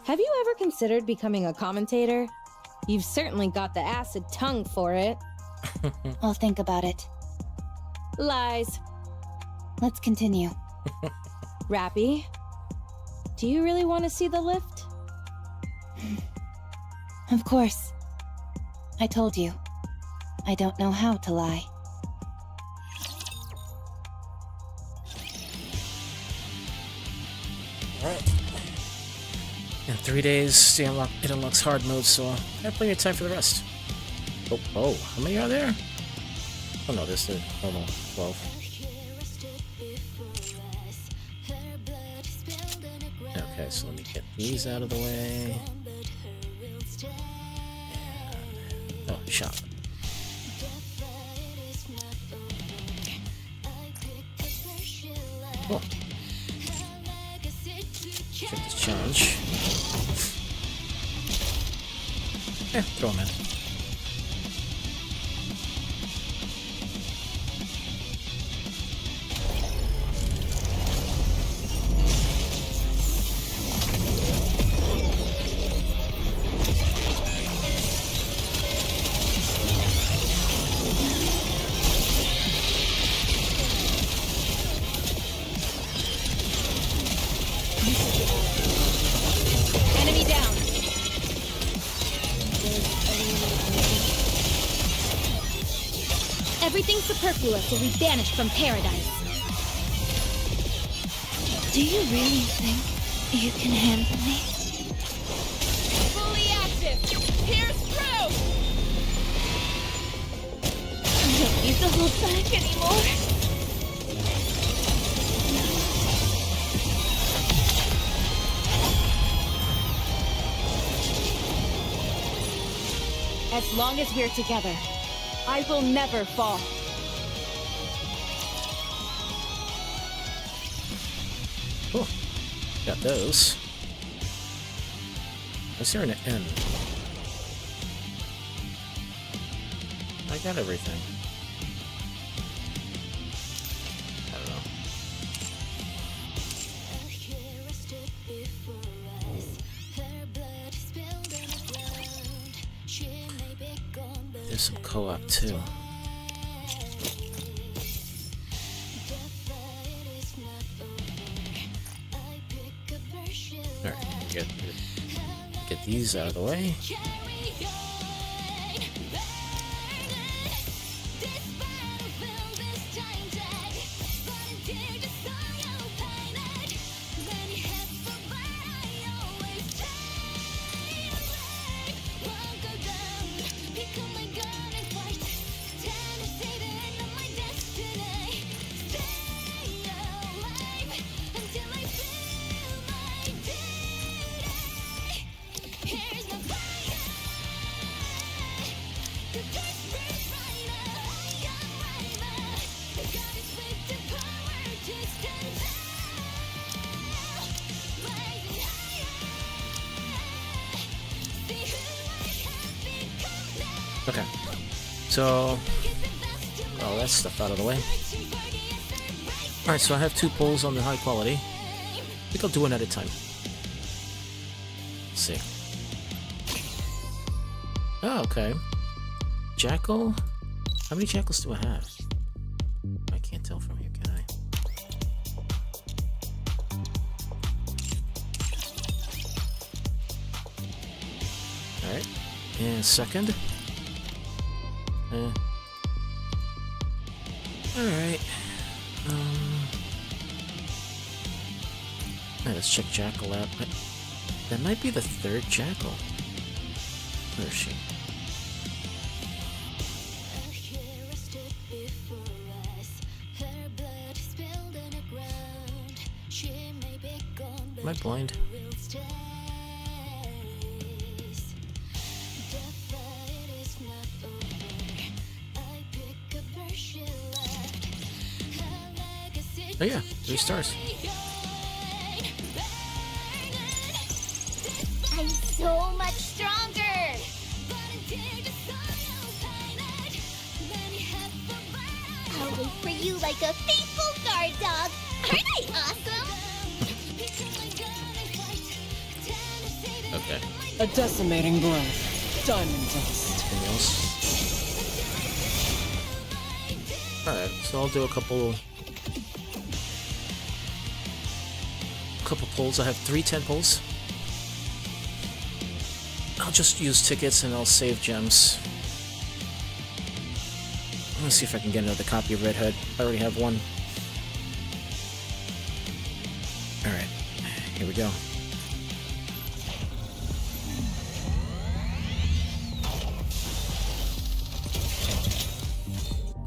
Have you ever considered becoming a commentator? You've certainly got the acid tongue for it. I'll think about it. Lies. Let's continue. Rapi, do you really want to see the lift? Of course. I told you. I don't know how to lie. Alright. In 3 days, it unlocks hard mode, so I have plenty of time for the rest. Oh, how many are there? Oh no, there's the normal 12. Okay, so let me get these out of the way. And, oh, shop. Cool. Check this challenge. Yeah, throw them in. Enemy down. Everything superfluous will be banished from paradise. Do you really think you can handle me? Fully active! Pierce through! I don't need to hold back anymore. As long as we're together, I will never fall. Cool. Got those. Is there an N? I got everything. I don't know. There's some co-op too. Alright, get these out of the way. Okay. So, all that stuff out of the way. Alright, so I have 2 pulls on the high quality. I think I'll do one at a time. Let's see. Oh, okay. Jackal? How many jackals do I have? I can't tell from here, can I? Alright. And second. Alright. Let's check Jackal out. That might be the 3rd Jackal. Where is she? Am I blind? Oh yeah, 3 stars. I'm so much stronger! I'll wait for you like a faithful guard dog. Aren't I awesome? Okay. A decimating breath. Diamond dust. Anything else? Alright, so I'll do a couple pulls. I have 3 10 pulls. I'll just use tickets and I'll save gems. Let's see if I can get another copy of Red Hood. I already have one. Alright, here we go.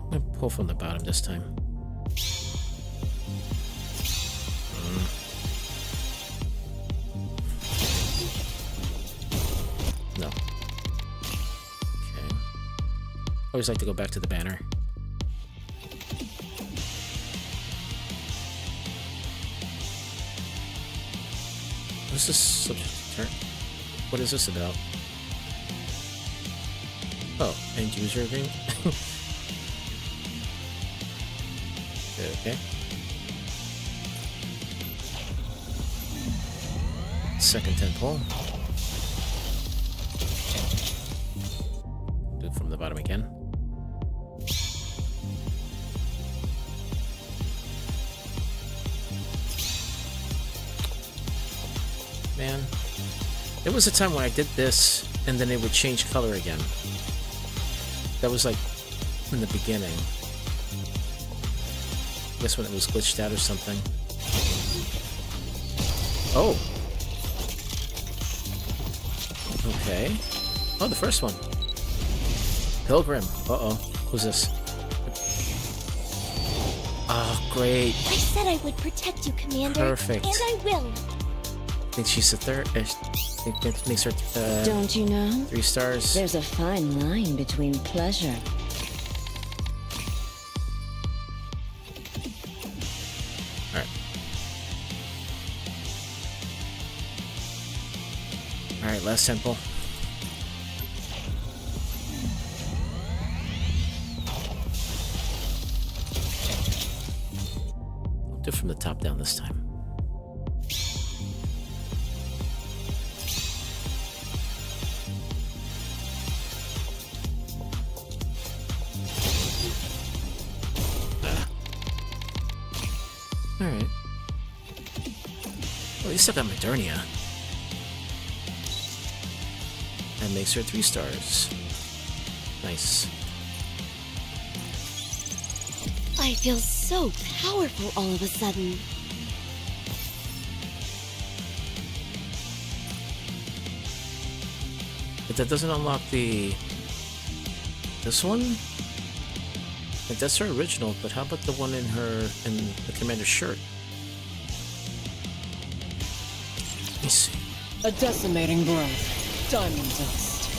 I'm gonna pull from the bottom this time. No. Okay. I always like to go back to the banner. What's this subject turn? What is this about? Oh, end user agreement? Okay. Second 10 pull. Do it from the bottom again. Man, there was a time when I did this and then it would change color again. That was like in the beginning. I guess when it was glitched out or something. Oh. Okay. Oh, the first one. Pilgrim. Uh-oh. Who's this? Oh, great. I said I would protect you, Commander. Perfect. And I will. I think she's the 3rd. I think that makes her Don't you know? 3 stars. There's a fine line between pleasure. Alright. Alright, last 10 pull. I'll do it from the top down this time. Alright. Well, at least I got Modernia. That makes her 3 stars. Nice. I feel so powerful all of a sudden. But that doesn't unlock the... This one? Like, that's her original, but how about the one in the commander's shirt? Let me see. A decimating breath. Diamond dust.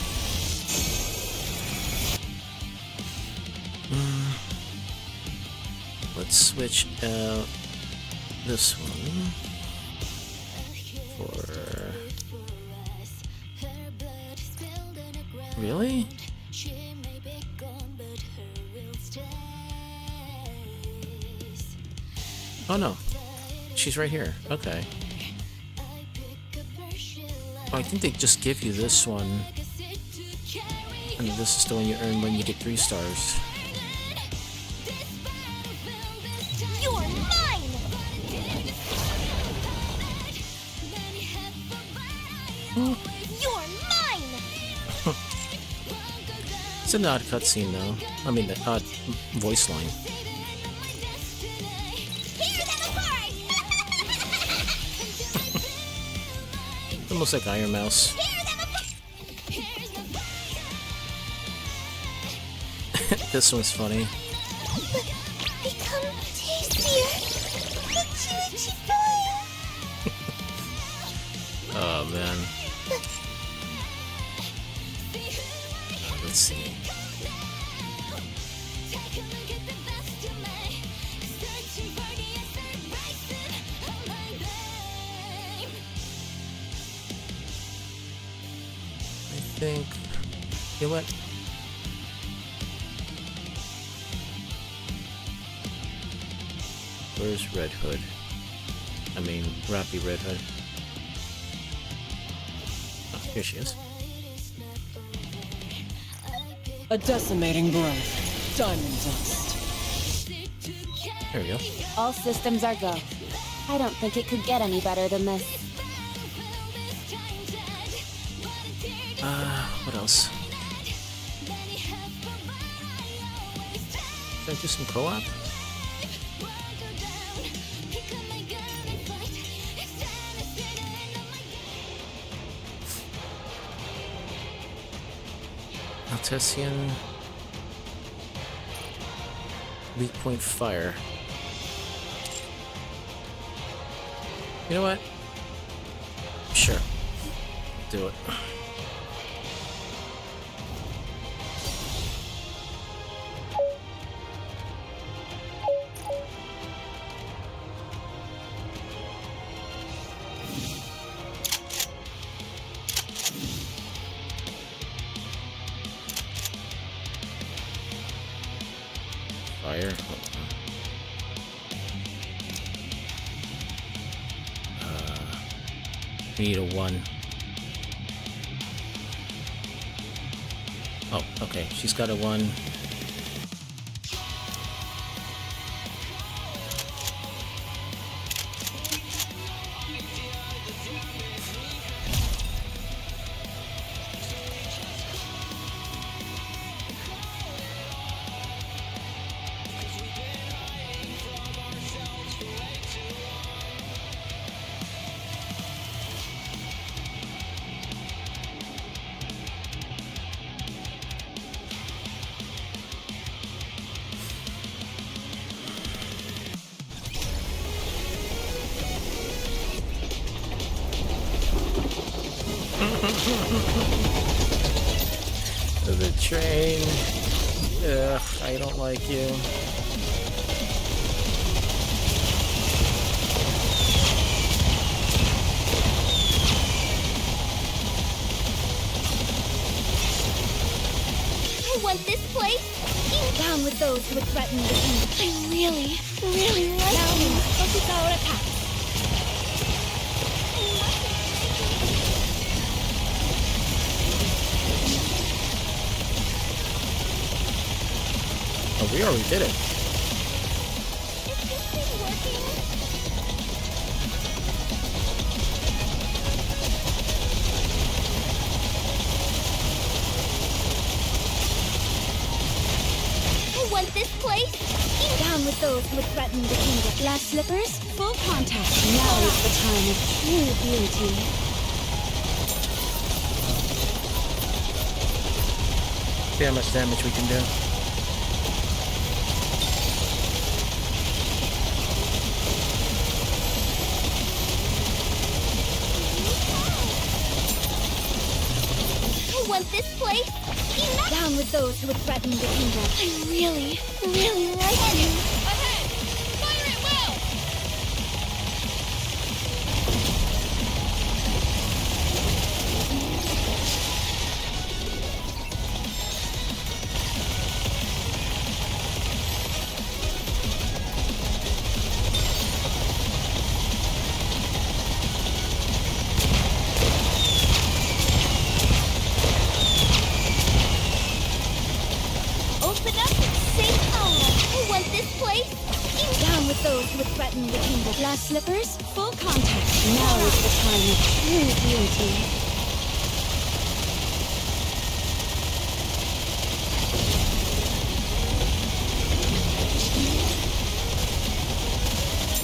Let's switch out this one for... Really? Oh no, she's right here. Okay. Oh, I think they just give you this one. And this is the one you earn when you get 3 stars. You're mine! You're mine! It's an odd cutscene though. I mean, the odd voice line. Almost like Iron Mouse. This one's funny. Become tastier. The chewy boy. Oh man. Let's see. I think. You know what? Where's Red Hood? I mean, Rapi Red Hood. Oh, here she is. A decimating breath. Diamond dust. There we go. All systems are go. I don't think it could get any better than this. What else? Should I do some co-op? Altessian. Weak point fire. You know what? Sure. Do it. Fire. We need a 1. Oh, okay. She's got a 1. The train. Ugh, I don't like you. I want this place. Down with those who would threaten the kingdom. I really like you. Focus our attacks. Oh, we already did it. Is this thing working? I want this place. Down with those who would threaten the kingdom. Glass slippers, full contact. Now is the time of true beauty. See how much damage we can do. I want this place. Down with those who would threaten the kingdom. I really like you. Ahead! Fire it well! Glass slippers, full contact. Now is the time of true beauty.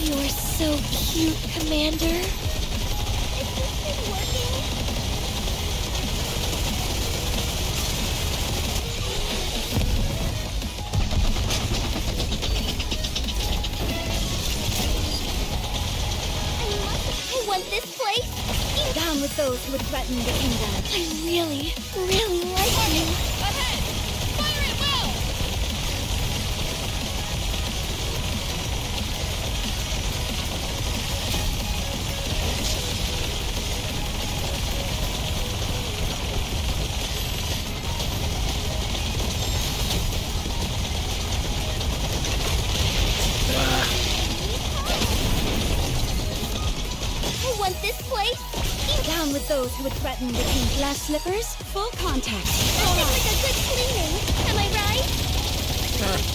You're so cute, Commander. I want this place. Down with those who would threaten the kingdom. I really, really like you. Ahead! Fire it well! I want this place. Down with those who would threaten the king. Glass slippers, full contact. Nothing like a good cleaning. Am I right?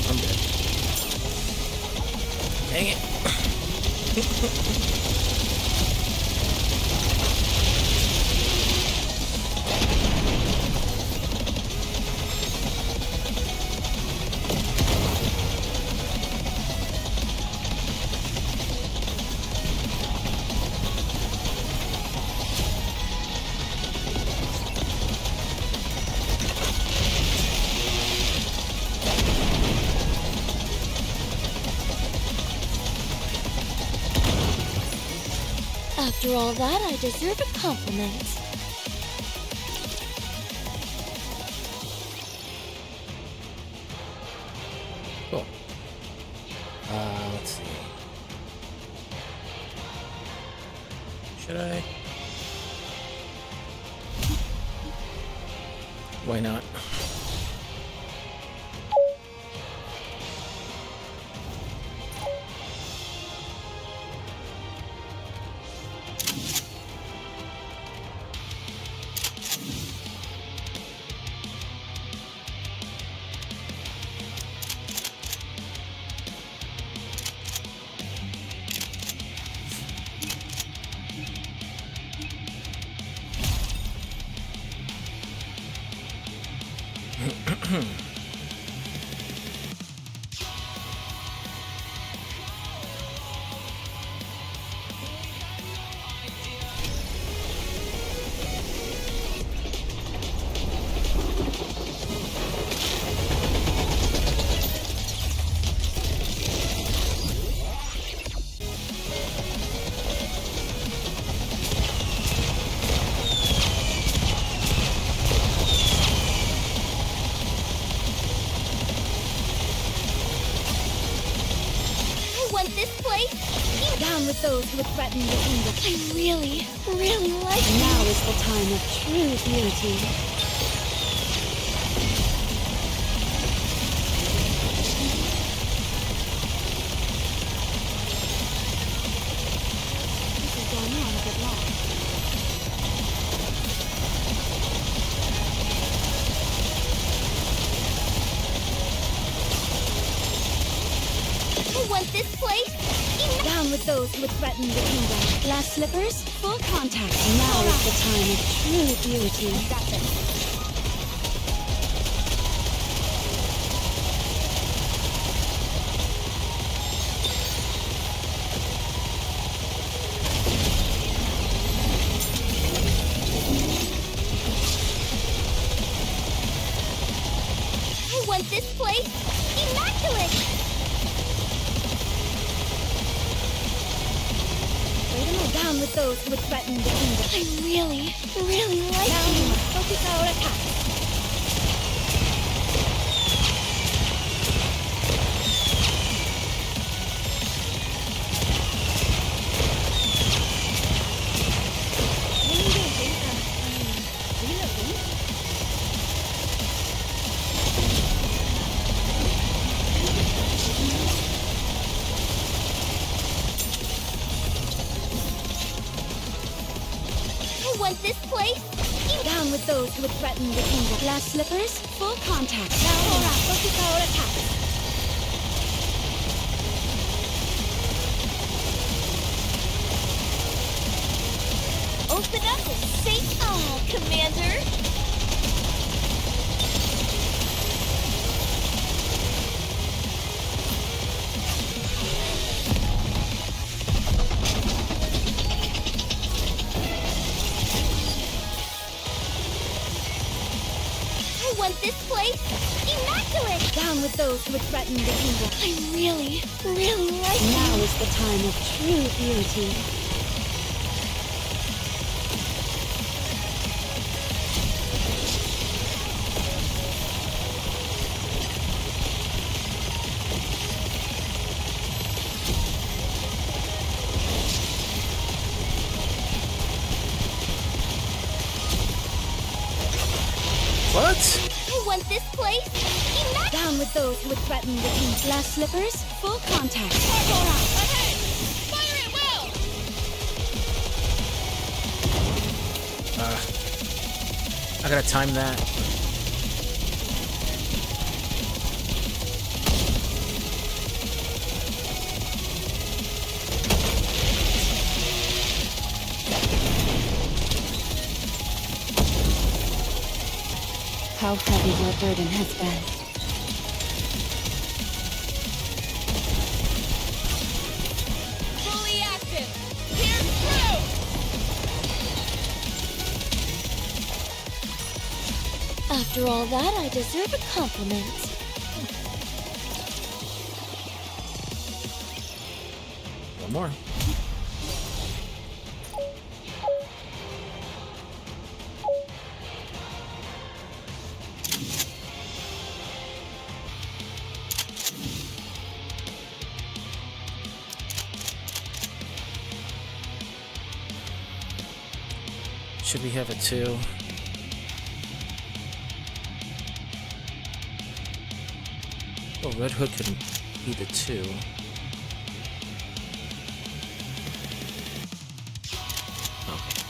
I'm dead. Dang it. After all that, I deserve a compliment. Cool. Let's see. Should I? Why not? Down with those who would threaten the kingdom. I really, really like you. Now is the time of true beauty. This is going on a bit long. I want this place. Down with those who would threaten the kingdom. Glass slippers, full contact. Now is the time of true beauty. Got this. I want this place. Immaculate. Down with those who would threaten the kingdom. I really, really like now you. Focus our attack. Want this place? Down with those who would threaten the kingdom. Glass slippers, full contact. Now focus our attack. Open up and say ah, Commander. I want this place immaculate. Down with those who would threaten the kingdom. I really, really like you. Now is the time of true beauty. What? I want this place immaculate. Down with those who would threaten the kingdom. Glass slippers, full contact. Ahead! Fire at will! I gotta time that. How heavy your burden has been. Fully active! Here's through! After all that, I deserve a compliment. One more. Should we have a 2? Oh, Red Hood could be the 2. Okay.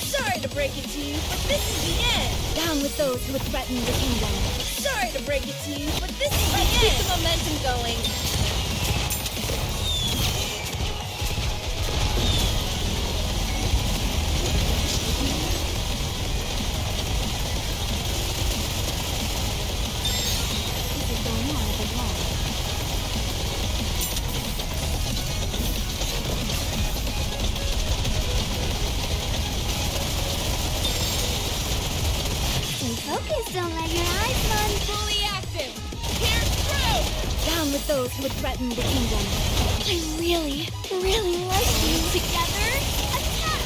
Sorry to break it to you, but this is the end. Down with those who would threaten the kingdom. Sorry to break it to you, but this is the end. Keep the momentum going. This is going on a bit long. Stay focused, don't let your eyes run. Fully active. Here's through. Down with those who would threaten the kingdom. I really, really like you. Together, attack.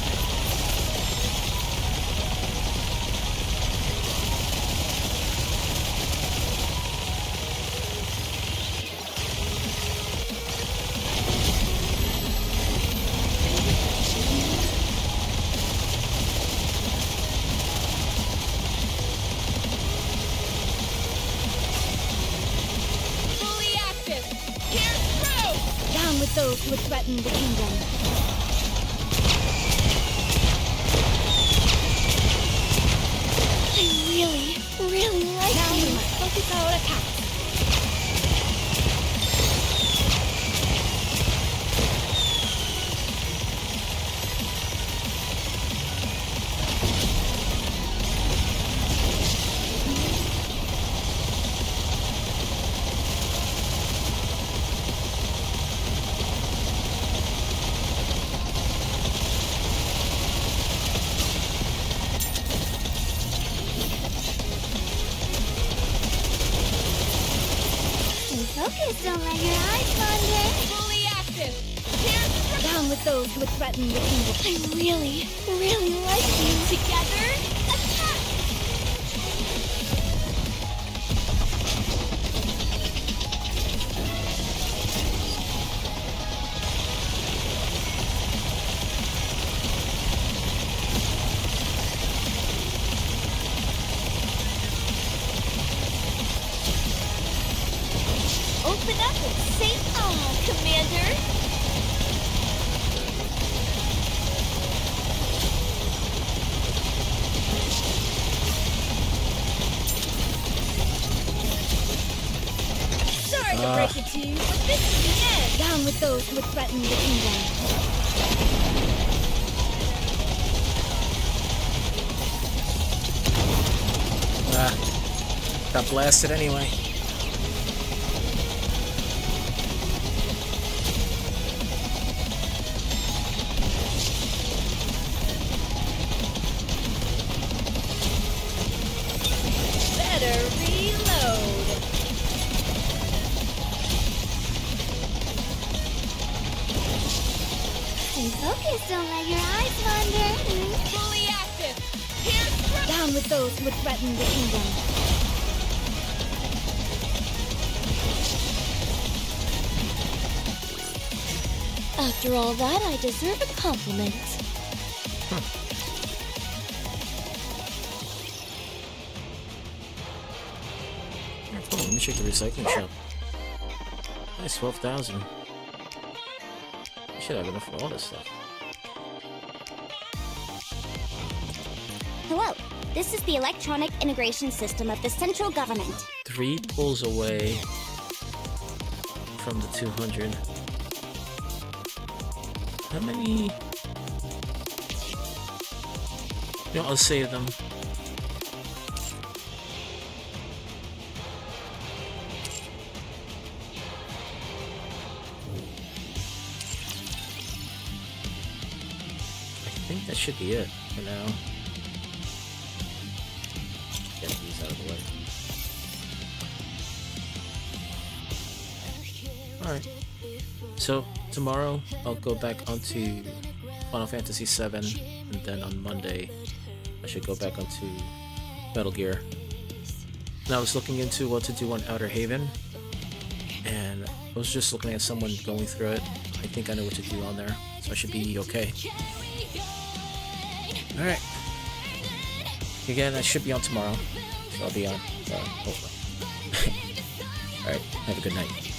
Fully active. Here's through. Down with those who would threaten the kingdom. I really, really like Now you. we must focus our attack. Focus, don't let your eyes wander. Fully active. Here's Down with those who would threaten the kingdom. I really, really like you. Say Commander. Sorry to break it to you, but this is the end. Down with those who would threaten the kingdom. Got blasted anyway. Better reload. Stay focused, don't let your eyes wander. Fully active. Here's Down with those who would threaten the kingdom. After all that, I deserve a compliment. Oh, let me check the recycling shop. Nice, 12,000. I should have enough for all this stuff. Hello, this is the electronic integration system of the central government. 3 pulls away from the 200. How many? You know, I'll save them. I think that should be it for now. Get these out of the way. Alright. So, tomorrow I'll go back onto Final Fantasy VII, and then on Monday I should go back onto Metal Gear. And I was looking into what to do on Outer Haven, and I was just looking at someone going through it. I think I know what to do on there, so I should be okay. Alright. Again, I should be on tomorrow, so I'll be on, hopefully. Alright, have a good night.